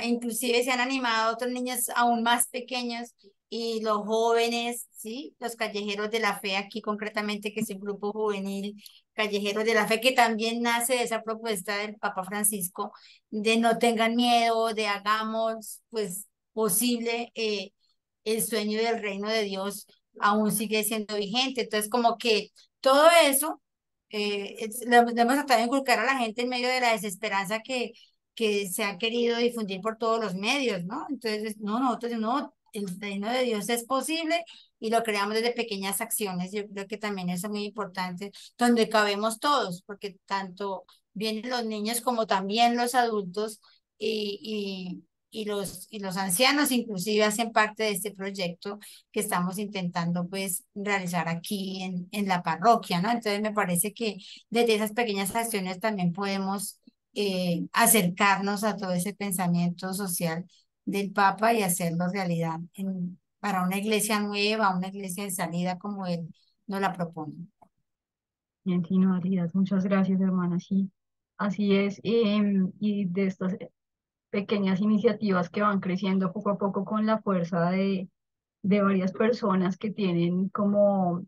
inclusive se han animado otros niños aún más pequeños y los jóvenes, ¿sí? Los callejeros de la fe aquí concretamente, que es el grupo juvenil Callejeros de la Fe, que también nace de esa propuesta del Papa Francisco, de no tengan miedo, de hagamos pues posible el sueño del reino de Dios aún sigue siendo vigente. Entonces, como que todo eso lo hemos tratado de inculcar a la gente en medio de la desesperanza que se ha querido difundir por todos los medios, ¿no? Entonces, no, nosotros no, el reino de Dios es posible y lo creamos desde pequeñas acciones. Yo creo que también eso es muy importante, donde cabemos todos, porque tanto vienen los niños como también los adultos y los ancianos inclusive hacen parte de este proyecto que estamos intentando pues realizar aquí en la parroquia, ¿no? Entonces me parece que desde esas pequeñas acciones también podemos acercarnos a todo ese pensamiento social del Papa y hacerlo realidad para una iglesia nueva, una iglesia de salida como él nos la propone.
Bien, Tino Arias, muchas gracias, hermana. Sí, así es. Y de estas pequeñas iniciativas que van creciendo poco a poco con la fuerza de varias personas que tienen como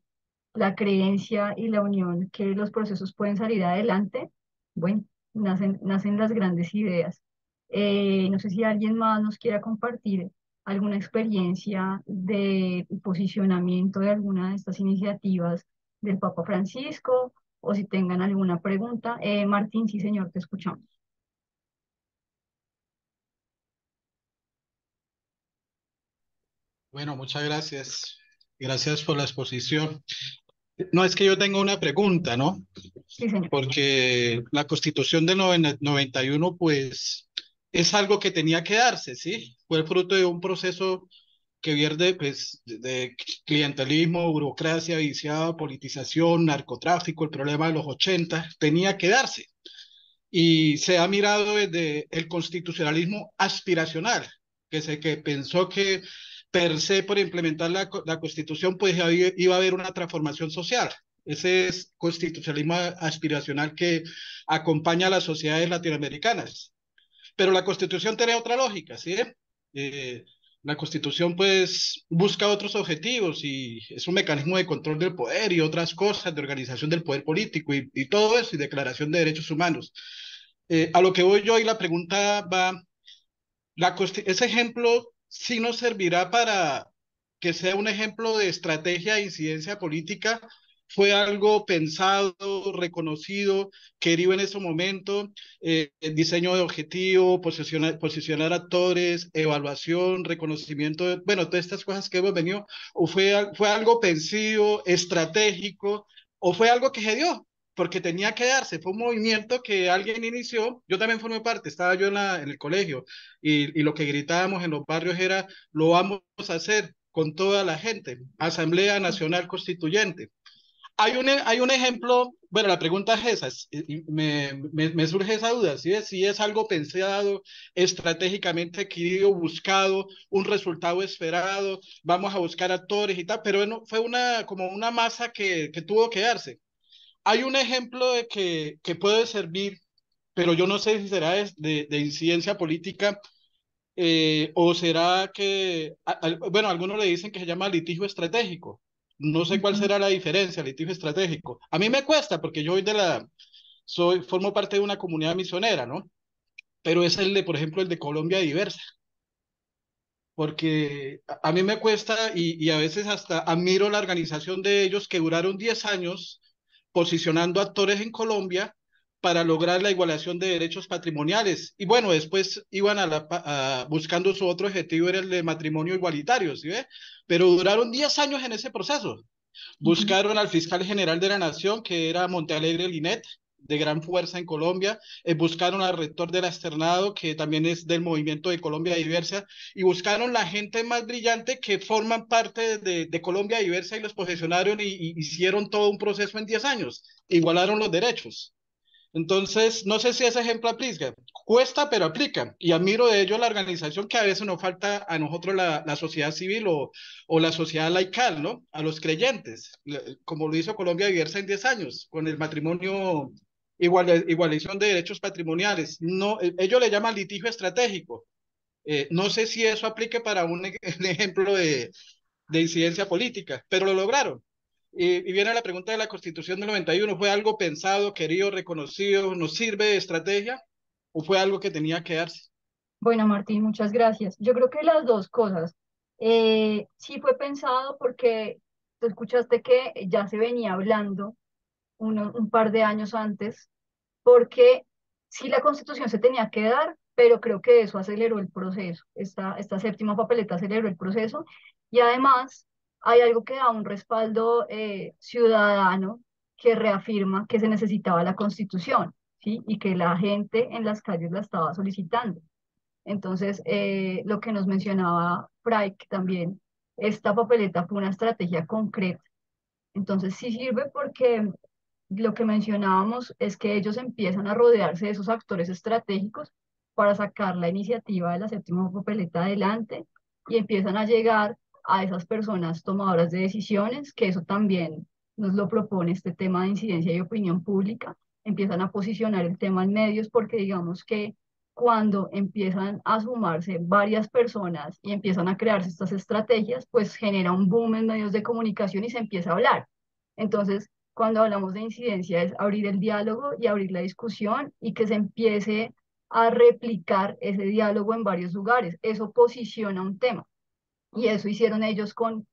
la creencia y la unión que los procesos pueden salir adelante, bueno, nacen las grandes ideas. No sé si alguien más nos quiera compartir alguna experiencia de posicionamiento de alguna de estas iniciativas del Papa Francisco o si tengan alguna pregunta. Martín, sí, señor, te escuchamos.
Bueno, muchas gracias. Gracias por la exposición. No es que yo tenga una pregunta, ¿no?
Sí, señor.
Porque la Constitución del 91, pues, es algo que tenía que darse, ¿sí? Fue el fruto de un proceso que viene, pues, de clientelismo, burocracia viciada, politización, narcotráfico, el problema de los 80, tenía que darse. Y se ha mirado desde el constitucionalismo aspiracional, que pensó que per se por implementar la Constitución pues iba a haber una transformación social. Ese es constitucionalismo aspiracional que acompaña a las sociedades latinoamericanas. Pero la Constitución tiene otra lógica, ¿sí? Eh, la Constitución pues busca otros objetivos y es un mecanismo de control del poder y otras cosas, de organización del poder político y todo eso, y declaración de derechos humanos. A lo que voy yo y la pregunta va, ese ejemplo sí nos servirá para que sea un ejemplo de estrategia de incidencia política. Fue algo pensado, reconocido, querido en ese momento, diseño de objetivo, posicionar actores, evaluación, reconocimiento, bueno, todas estas cosas que hemos venido, o fue algo pensado, estratégico, o fue algo que se dio, porque tenía que darse, fue un movimiento que alguien inició, yo también formé parte, estaba yo en el colegio, y lo que gritábamos en los barrios era, lo vamos a hacer con toda la gente, Asamblea Nacional Constituyente. Hay un ejemplo, bueno, la pregunta es esa, me surge esa duda, si es algo pensado, estratégicamente querido, buscado, un resultado esperado, vamos a buscar actores y tal, pero no, fue como una masa que tuvo que darse. Hay un ejemplo que puede servir, pero yo no sé si será de incidencia política, o será que, bueno, algunos le dicen que se llama litigio estratégico. No sé cuál será la diferencia, litigio estratégico. A mí me cuesta porque yo formo parte de una comunidad misionera, ¿no? Pero es por ejemplo, el de Colombia Diversa. Porque a mí me cuesta y a veces hasta admiro la organización de ellos que duraron 10 años posicionando actores en Colombia para lograr la igualación de derechos patrimoniales. Y bueno, después iban buscando su otro objetivo, era el de matrimonio igualitario, ¿sí ve? Pero duraron 10 años en ese proceso. Buscaron al fiscal general de la Nación, que era Montealegre Linet, de gran fuerza en Colombia. Buscaron al rector del externado, que también es del movimiento de Colombia Diversa, y buscaron la gente más brillante que forman parte de Colombia Diversa y los posicionaron y hicieron todo un proceso en 10 años. Igualaron los derechos. Entonces, no sé si ese ejemplo aplica. Cuesta, pero aplica. Y admiro de ello la organización que a veces nos falta a nosotros, la sociedad civil o la sociedad laical, ¿no? A los creyentes, como lo hizo Colombia Diversa en 10 años, con el matrimonio, igualización de derechos patrimoniales. No, ellos le llaman litigio estratégico. No sé si eso aplique para un ejemplo de incidencia política, pero lo lograron. Y viene la pregunta de la Constitución del 91, ¿fue algo pensado, querido, reconocido, nos sirve de estrategia o fue algo que tenía que darse?
Bueno, Martín, muchas gracias. Yo creo que las dos cosas. Sí fue pensado porque tú escuchaste que ya se venía hablando un par de años antes, porque sí la Constitución se tenía que dar, pero creo que eso aceleró el proceso, esta séptima papeleta aceleró el proceso y además hay algo que da un respaldo ciudadano que reafirma que se necesitaba la Constitución, ¿sí? Y que la gente en las calles la estaba solicitando. Entonces, lo que nos mencionaba Fraik también, esta papeleta fue una estrategia concreta. Entonces, sí sirve porque lo que mencionábamos es que ellos empiezan a rodearse de esos actores estratégicos para sacar la iniciativa de la séptima papeleta adelante y empiezan a llegar a esas personas tomadoras de decisiones, que eso también nos lo propone este tema de incidencia y opinión pública. Empiezan a posicionar el tema en medios porque digamos que cuando empiezan a sumarse varias personas y empiezan a crearse estas estrategias, pues genera un boom en medios de comunicación y se empieza a hablar. Entonces, cuando hablamos de incidencia es abrir el diálogo y abrir la discusión y que se empiece a replicar ese diálogo en varios lugares. Eso posiciona un tema. Y eso hicieron ellos con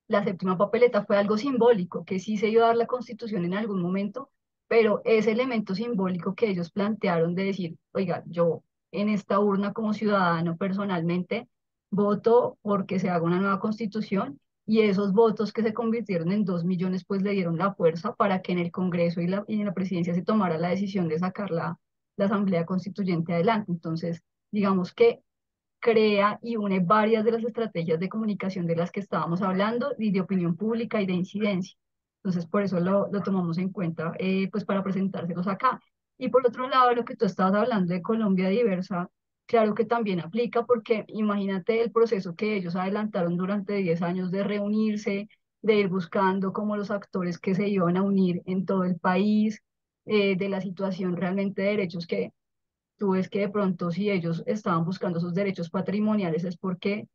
la séptima papeleta. Fue algo simbólico, que sí se iba a dar la Constitución en algún momento, pero ese elemento simbólico que ellos plantearon de decir, oiga, yo en esta urna como ciudadano personalmente voto porque se haga una nueva Constitución y esos votos que se convirtieron en 2 millones pues le dieron la fuerza para que en el Congreso y en la presidencia se tomara la decisión de sacar la Asamblea Constituyente adelante. Entonces, digamos que crea y une varias de las estrategias de comunicación de las que estábamos hablando y de opinión pública y de incidencia. Entonces, por eso lo tomamos en cuenta, pues para presentárselos acá. Y por otro lado, lo que tú estabas hablando de Colombia Diversa, claro que también aplica porque imagínate el proceso que ellos adelantaron durante 10 años de reunirse, de ir buscando como los actores que se iban a unir en todo el país, de la situación realmente de derechos que tú ves que de pronto si ellos estaban buscando sus derechos patrimoniales es porque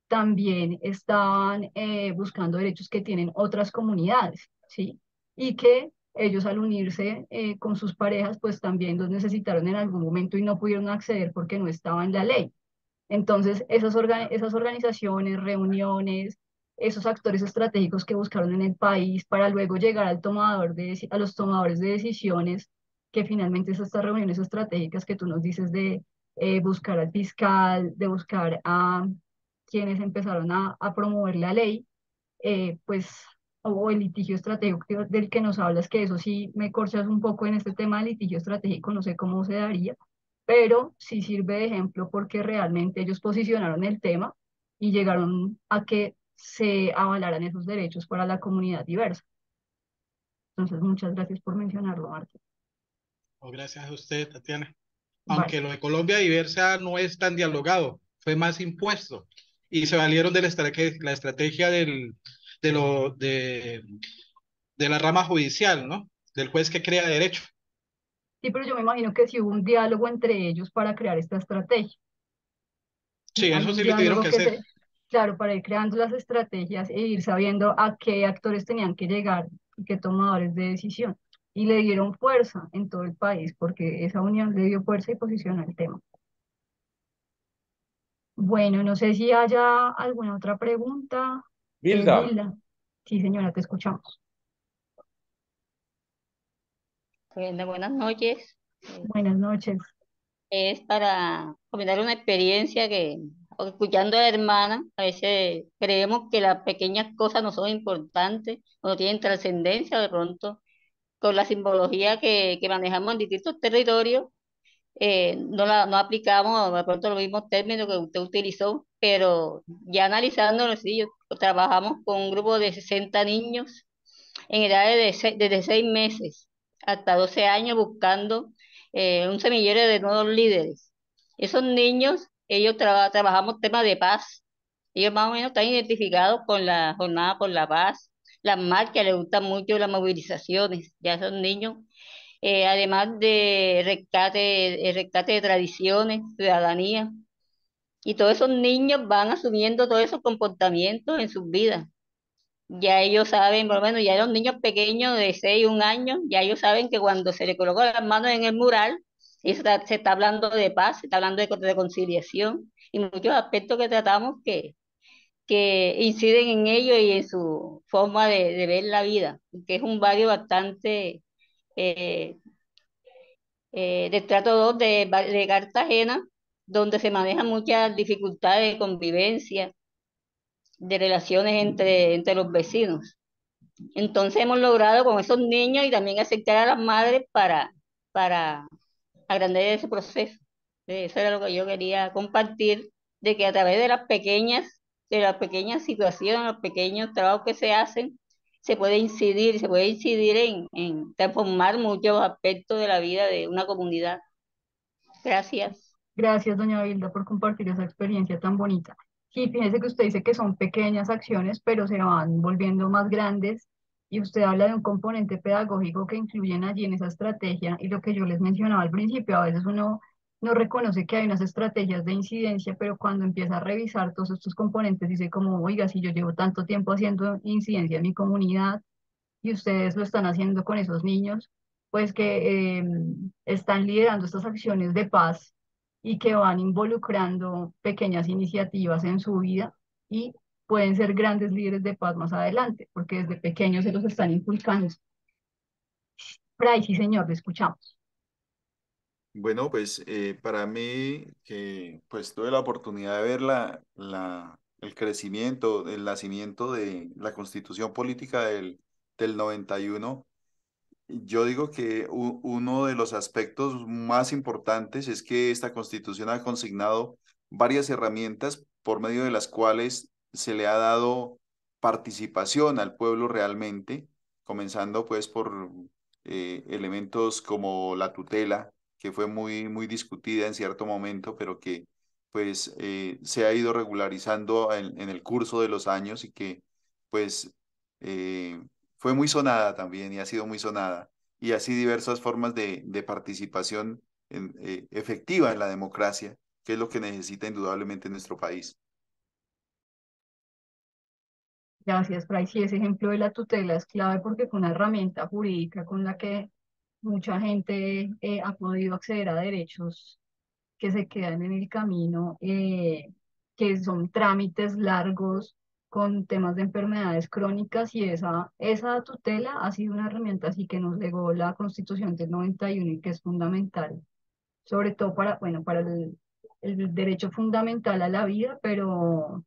también estaban buscando derechos que tienen otras comunidades, ¿sí? Y que ellos al unirse con sus parejas, pues también los necesitaron en algún momento y no pudieron acceder porque no estaba en la ley. Entonces, esas organizaciones, reuniones, esos actores estratégicos que buscaron en el país para luego llegar a los tomadores de decisiones, que finalmente es estas reuniones estratégicas que tú nos dices de buscar al fiscal, de buscar a quienes empezaron a promover la ley, pues, o el litigio estratégico del que nos hablas, que eso sí me corchas un poco en este tema del litigio estratégico, no sé cómo se daría, pero sí sirve de ejemplo porque realmente ellos posicionaron el tema y llegaron a que se avalaran esos derechos para la comunidad diversa. Entonces, muchas gracias por mencionarlo, Marta.
Oh, gracias a usted, Tatiana.
Vale.
Aunque lo de Colombia Diversa no es tan dialogado, fue más impuesto. Y se valieron de la estrategia de la rama judicial, ¿no? Del juez que crea derecho.
Sí, pero yo me imagino que sí hubo un diálogo entre ellos para crear esta estrategia.
Sí,
Hay
eso
un
sí lo tuvieron
diálogo
que hacer.
claro, para ir creando las estrategias e ir sabiendo a qué actores tenían que llegar y qué tomadores de decisión. Y le dieron fuerza en todo el país porque esa unión le dio fuerza y posicionó el tema. Bueno, no sé si haya alguna otra pregunta.
Vilda,
Vilda. Sí, señora, te escuchamos.
Bueno, buenas noches.
Buenas noches.
Es para comentar una experiencia que, escuchando a la hermana, a veces creemos que las pequeñas cosas no son importantes, o no tienen trascendencia de pronto, con la simbología que manejamos en distintos territorios, no aplicamos de pronto los mismos términos que usted utilizó, pero ya analizándolo, sí, trabajamos con un grupo de 60 niños en edades desde 6 meses hasta 12 años buscando un semillero de nuevos líderes. Esos niños, ellos trabajamos temas de paz. Ellos más o menos están identificados con la jornada por la paz. Las marchas les gustan mucho las movilizaciones. Ya esos niños, además de rescate de tradiciones, ciudadanía. Y todos esos niños van asumiendo todos esos comportamientos en sus vidas. Ya ellos saben, por lo menos ya los niños pequeños de 6 1 año, ya ellos saben que cuando se le colocan las manos en el mural, se está hablando de paz, se está hablando de reconciliación y muchos aspectos que tratamos que inciden en ello y en su forma de ver la vida, que es un barrio bastante de trato 2 de Cartagena, donde se manejan muchas dificultades de convivencia, de relaciones entre los vecinos. Entonces hemos logrado con esos niños y también aceptar a las madres para agrandar ese proceso. Eso era lo que yo quería compartir, de que a través de las pequeñas situaciones, los pequeños trabajos que se hacen, se puede incidir en transformar muchos aspectos de la vida de una comunidad. Gracias.
Gracias, doña Vilda, por compartir esa experiencia tan bonita. Sí, fíjese que usted dice que son pequeñas acciones, pero se van volviendo más grandes y usted habla de un componente pedagógico que incluyen allí en esa estrategia y lo que yo les mencionaba al principio, a veces uno no reconoce que hay unas estrategias de incidencia, pero cuando empieza a revisar todos estos componentes dice como, oiga, si yo llevo tanto tiempo haciendo incidencia en mi comunidad y ustedes lo están haciendo con esos niños, pues que están liderando estas acciones de paz y que van involucrando pequeñas iniciativas en su vida y pueden ser grandes líderes de paz más adelante, porque desde pequeños se los están inculcando. Fray, sí, señor, le escuchamos.
Bueno, pues para mí, que pues tuve la oportunidad de ver el crecimiento, el nacimiento de la Constitución Política del 91. Yo digo que uno de los aspectos más importantes es que esta Constitución ha consignado varias herramientas por medio de las cuales se le ha dado participación al pueblo realmente, comenzando pues por elementos como la tutela, que fue muy discutida en cierto momento, pero que pues se ha ido regularizando en el curso de los años y que pues fue muy sonada también y ha sido muy sonada. Y así diversas formas de participación efectiva en la democracia, que es lo que necesita indudablemente nuestro país.
Gracias, Fray. Sí, ese ejemplo de la tutela es clave porque fue una herramienta jurídica con la que mucha gente ha podido acceder a derechos que se quedan en el camino, que son trámites largos con temas de enfermedades crónicas y esa tutela ha sido una herramienta así que nos legó la Constitución del 91 y que es fundamental, sobre todo para, bueno, para el derecho fundamental a la vida, pero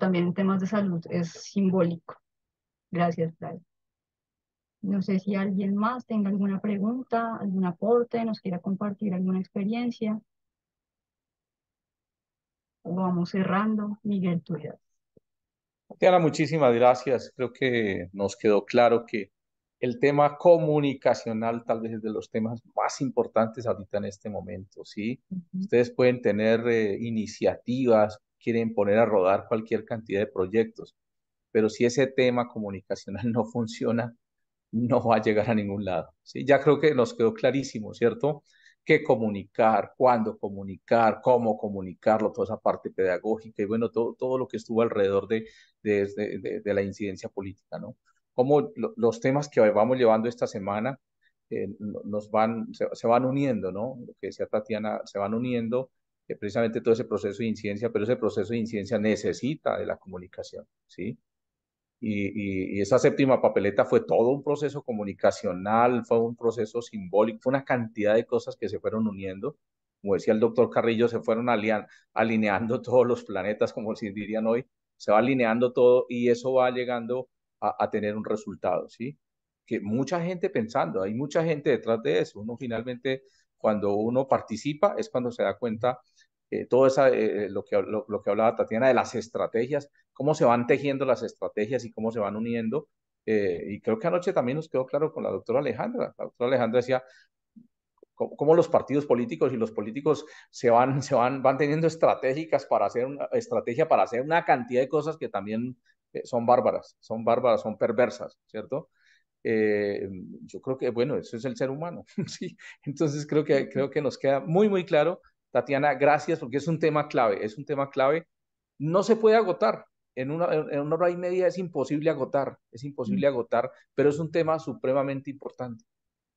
también en temas de salud es simbólico. Gracias, Fray. No sé si alguien más tenga alguna pregunta, algún aporte, nos quiera compartir alguna experiencia. O vamos cerrando. Miguel, tuya.
Tatiana, muchísimas gracias. Creo que nos quedó claro que el tema comunicacional tal vez es de los temas más importantes ahorita en este momento, ¿sí? Ustedes pueden tener iniciativas, quieren poner a rodar cualquier cantidad de proyectos, pero si ese tema comunicacional no funciona, no va a llegar a ningún lado, ¿sí? Ya creo que nos quedó clarísimo, ¿cierto? Qué comunicar, cuándo comunicar, cómo comunicarlo, toda esa parte pedagógica y bueno, todo lo que estuvo alrededor de la incidencia política, ¿no? Cómo los temas que vamos llevando esta semana se van uniendo, ¿no? Lo que decía Tatiana, se van uniendo precisamente todo ese proceso de incidencia, pero ese proceso de incidencia necesita de la comunicación, ¿sí? Y esa séptima papeleta fue todo un proceso comunicacional, fue un proceso simbólico, fue una cantidad de cosas que se fueron uniendo. Como decía el doctor Carrillo, se fueron alineando todos los planetas, como se dirían hoy, se va alineando todo y eso va llegando a tener un resultado, ¿sí? Que mucha gente pensando, hay mucha gente detrás de eso. Uno finalmente, cuando uno participa, es cuando se da cuenta todo esa, lo que hablaba Tatiana de las estrategias, cómo se van tejiendo las estrategias y cómo se van uniendo. Y creo que anoche también nos quedó claro con la doctora Alejandra. La doctora Alejandra decía cómo los partidos políticos y los políticos van teniendo estrategia para hacer una cantidad de cosas que también son bárbaras, son perversas, ¿cierto? Eh, yo creo que, bueno, eso es el ser humano, ¿sí? Entonces creo que nos queda muy claro. Tatiana, gracias porque es un tema clave. No se puede agotar. En una hora y media es imposible agotar, pero es un tema supremamente importante.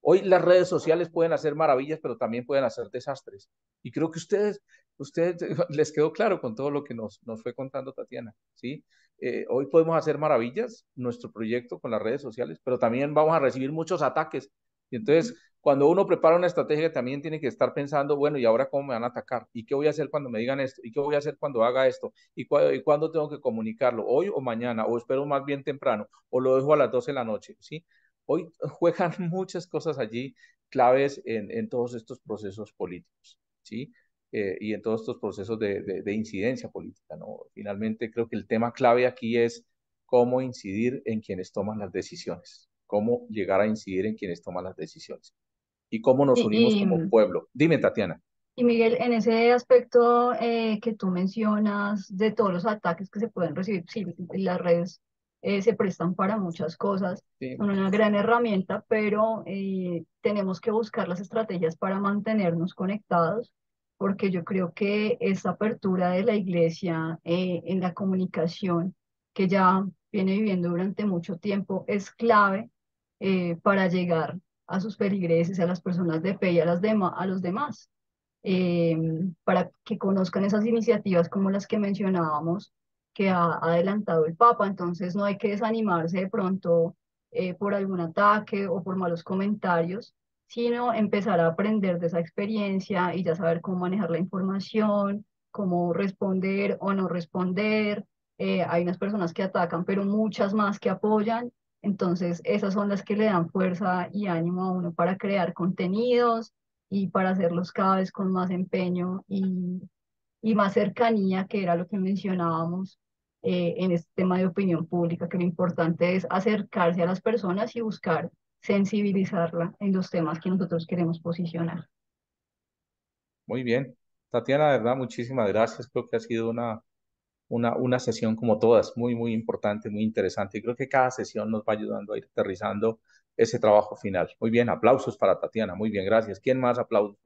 Hoy las redes sociales pueden hacer maravillas, pero también pueden hacer desastres. Y creo que ustedes les quedó claro con todo lo que nos fue contando Tatiana, ¿sí? Hoy podemos hacer maravillas, nuestro proyecto con las redes sociales, pero también vamos a recibir muchos ataques Y entonces, cuando uno prepara una estrategia, también tiene que estar pensando, bueno, ¿y ahora cómo me van a atacar? ¿Y qué voy a hacer cuando me digan esto? ¿Y qué voy a hacer cuando haga esto? ¿Y cuándo tengo que comunicarlo? ¿Hoy o mañana? ¿O espero más bien temprano? ¿O lo dejo a las 12 de la noche? ¿Sí? Hoy juegan muchas cosas allí claves en todos estos procesos políticos, ¿sí? Y en todos estos procesos de incidencia política, ¿no? Finalmente, creo que el tema clave aquí es cómo incidir en quienes toman las decisiones, cómo llegar a incidir en quienes toman las decisiones y cómo nos
Y,
unimos
y,
como pueblo. Dime, Tatiana.
y Miguel, en ese aspecto que tú mencionas de todos los ataques que se pueden recibir, sí, las redes se prestan para muchas cosas,
Sí.
son una gran herramienta, pero tenemos que buscar las estrategias para mantenernos conectados, porque yo creo que esta apertura de la iglesia en la comunicación, que ya viene viviendo durante mucho tiempo, es clave para llegar a sus feligreses, a las personas de fe y a a los demás, eh, para que conozcan esas iniciativas como las que mencionábamos que ha adelantado el Papa. Entonces no hay que desanimarse de pronto por algún ataque o por malos comentarios, sino empezar a aprender de esa experiencia y ya saber cómo manejar la información, cómo responder o no responder. Hay unas personas que atacan, pero muchas más que apoyan. Entonces, esas son las que le dan fuerza y ánimo a uno para crear contenidos y para hacerlos cada vez con más empeño y más cercanía, que era lo que mencionábamos en este tema de opinión pública, que lo importante es acercarse a las personas y buscar sensibilizarla en los temas que nosotros queremos posicionar.
Muy bien. Tatiana, de verdad, muchísimas gracias. Creo que ha sido una sesión como todas, muy, muy importante, muy interesante. Y creo que cada sesión nos va ayudando a ir aterrizando ese trabajo final. Muy bien, aplausos para Tatiana. Muy bien, gracias. ¿Quién más? Aplausos,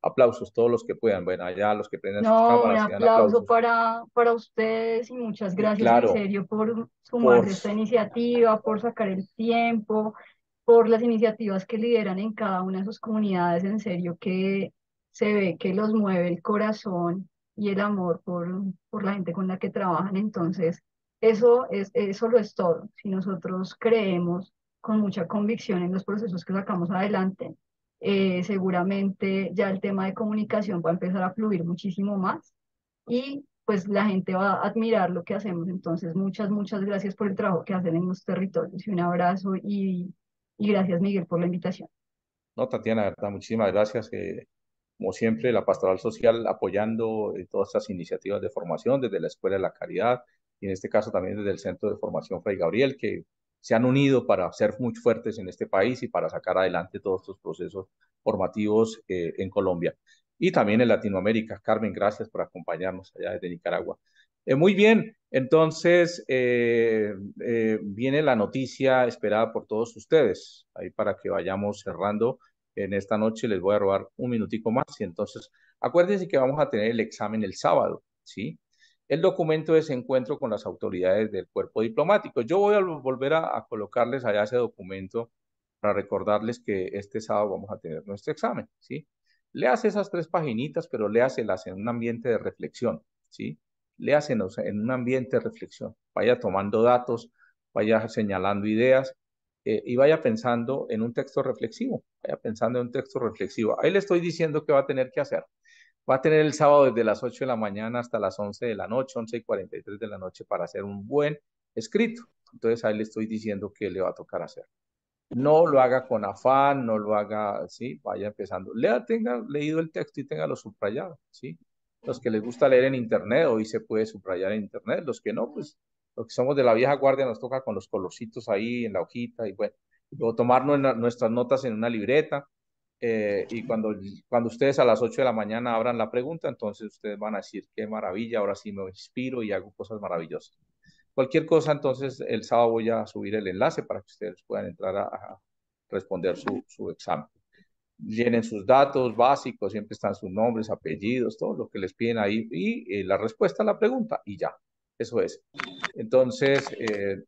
aplausos, todos los que puedan. Bueno, allá los que prendan sus
No, un
cámaras y dan
aplauso
aplausos.
para ustedes y muchas
Y
gracias en
claro,
serio por
por
sumarse a esta iniciativa, por sacar el tiempo, por las iniciativas que lideran en cada una de sus comunidades. En serio que se ve que los mueve el corazón y el amor por la gente con la que trabajan. Entonces, eso lo es todo. Si nosotros creemos con mucha convicción en los procesos que sacamos adelante, seguramente ya el tema de comunicación va a empezar a fluir muchísimo más y pues la gente va a admirar lo que hacemos. Entonces, muchas gracias por el trabajo que hacen en los territorios y un abrazo y gracias, Miguel, por la invitación.
no, Tatiana, de verdad, muchísimas gracias. Como siempre, la Pastoral Social apoyando todas estas iniciativas de formación desde la Escuela de la Caridad y en este caso también desde el Centro de Formación Fray Gabriel, que se han unido para ser muy fuertes en este país y para sacar adelante todos estos procesos formativos en Colombia y también en Latinoamérica. Carmen, gracias por acompañarnos allá desde Nicaragua. Muy bien, entonces viene la noticia esperada por todos ustedes, ahí para que vayamos cerrando en esta noche. Les voy a robar un minutico más y entonces acuérdense que vamos a tener el examen el sábado, ¿sí? El documento es encuentro con las autoridades del cuerpo diplomático. Yo voy a volver a colocarles allá ese documento para recordarles que este sábado vamos a tener nuestro examen, ¿sí? Léase esas 3 paginitas, pero léaselas en un ambiente de reflexión, ¿sí? Léasenos en un ambiente de reflexión. Vaya tomando datos, vaya señalando ideas y vaya pensando en un texto reflexivo. Vaya pensando en un texto reflexivo. Ahí le estoy diciendo qué va a tener que hacer. Va a tener el sábado desde las 8 de la mañana hasta las 11 de la noche, 11:43 de la noche, para hacer un buen escrito. Entonces ahí le estoy diciendo qué le va a tocar hacer. No lo haga con afán, no lo haga así, vaya empezando. Tenga leído el texto y téngalo subrayado, ¿sí? Los que les gusta leer en internet, hoy se puede subrayar en internet. Los que no, pues los que somos de la vieja guardia nos toca con los colorcitos ahí en la hojita y bueno, o tomar nuestras notas en una libreta. Y cuando ustedes a las 8 de la mañana abran la pregunta, entonces ustedes van a decir, qué maravilla, ahora sí me inspiro y hago cosas maravillosas. Cualquier cosa, entonces el sábado voy a subir el enlace para que ustedes puedan entrar a responder su examen. Llenen sus datos básicos, siempre están sus nombres, apellidos, todo lo que les piden ahí y la respuesta a la pregunta y ya, eso es. Entonces,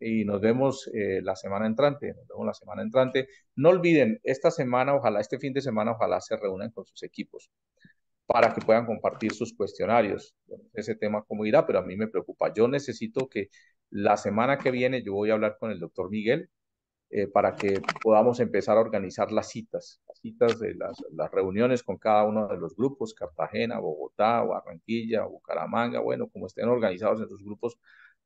y nos vemos la semana entrante, nos vemos la semana entrante. No olviden, esta semana, ojalá, este fin de semana, ojalá se reúnan con sus equipos para que puedan compartir sus cuestionarios. Ese tema cómo irá, pero a mí me preocupa. Yo necesito que la semana que viene yo voy a hablar con el doctor Miguel para que podamos empezar a organizar las citas de las reuniones con cada uno de los grupos, Cartagena, Bogotá, Barranquilla, Bucaramanga, bueno, como estén organizados en sus grupos,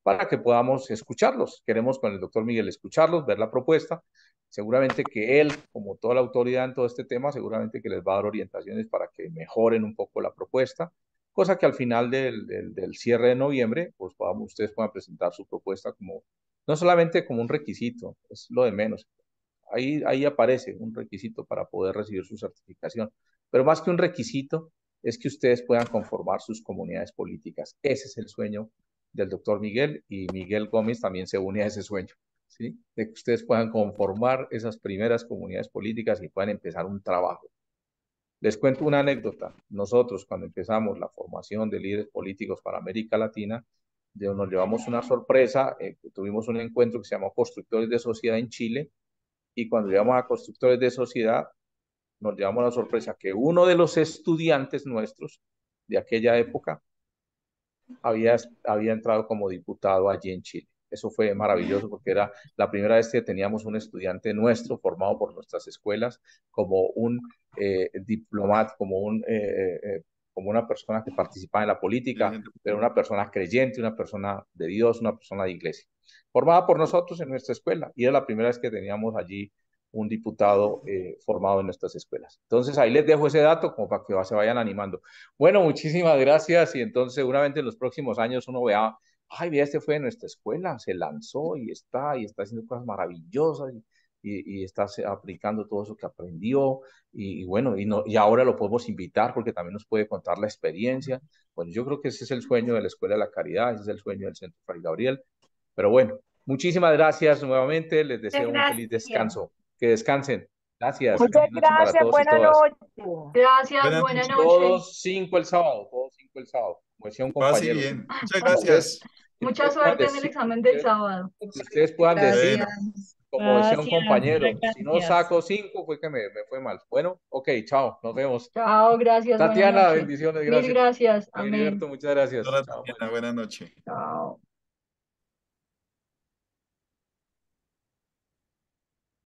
para que podamos escucharlos. Queremos con el doctor Miguel escucharlos, ver la propuesta. Seguramente que él, como toda la autoridad en todo este tema, seguramente que les va a dar orientaciones para que mejoren un poco la propuesta, cosa que al final del cierre de noviembre, pues ustedes puedan presentar su propuesta como, no solamente como un requisito, es lo de menos. Ahí aparece un requisito para poder recibir su certificación, pero más que un requisito, es que ustedes puedan conformar sus comunidades políticas. Ese es el sueño del doctor Miguel, y Miguel Gómez también se une a ese sueño, ¿sí? De que ustedes puedan conformar esas primeras comunidades políticas y puedan empezar un trabajo. Les cuento una anécdota. Nosotros, cuando empezamos la formación de líderes políticos para América Latina, nos llevamos una sorpresa. Tuvimos un encuentro que se llamó Constructores de Sociedad en Chile, y cuando llegamos a Constructores de Sociedad, nos llevamos la sorpresa que uno de los estudiantes nuestros de aquella época había entrado como diputado allí en Chile. Eso fue maravilloso porque era la primera vez que teníamos un estudiante nuestro formado por nuestras escuelas como un diplomático, como una persona que participaba en la política, pero una persona creyente, una persona de Dios, una persona de iglesia, formada por nosotros en nuestra escuela, y era la primera vez que teníamos allí un diputado formado en nuestras escuelas. Entonces ahí les dejo ese dato como para que se vayan animando. Bueno, muchísimas gracias, y entonces seguramente en los próximos años uno vea, ay, vea, este fue de nuestra escuela, se lanzó y está haciendo cosas maravillosas, y está aplicando todo eso que aprendió, y bueno, y ahora lo podemos invitar porque también nos puede contar la experiencia. Bueno, yo creo que ese es el sueño de la Escuela de la Caridad, ese es el sueño del Centro Fray Gabriel. Pero bueno, muchísimas gracias nuevamente, les deseo un feliz descanso. Que descansen. Gracias.
Muchas
Para
gracias,
todos y
buenas
todas.
noches.
Gracias, buena noche.
Todos 5 el sábado, como decía un compañero.
bien. Muchas gracias.
Mucha suerte en el examen del sábado.
Que ustedes puedan decir, como decía un
Gracias,
compañero,
muchas
si no
gracias.
saco 5 fue que me fue mal. Bueno, ok, chao, nos vemos.
Chao, gracias.
Tatiana,
buena noche.
bendiciones,
Mil
gracias.
gracias. Amén.
Heriberto, muchas gracias.
Hola,
Chao,
Tatiana, buenas noches.
Chao.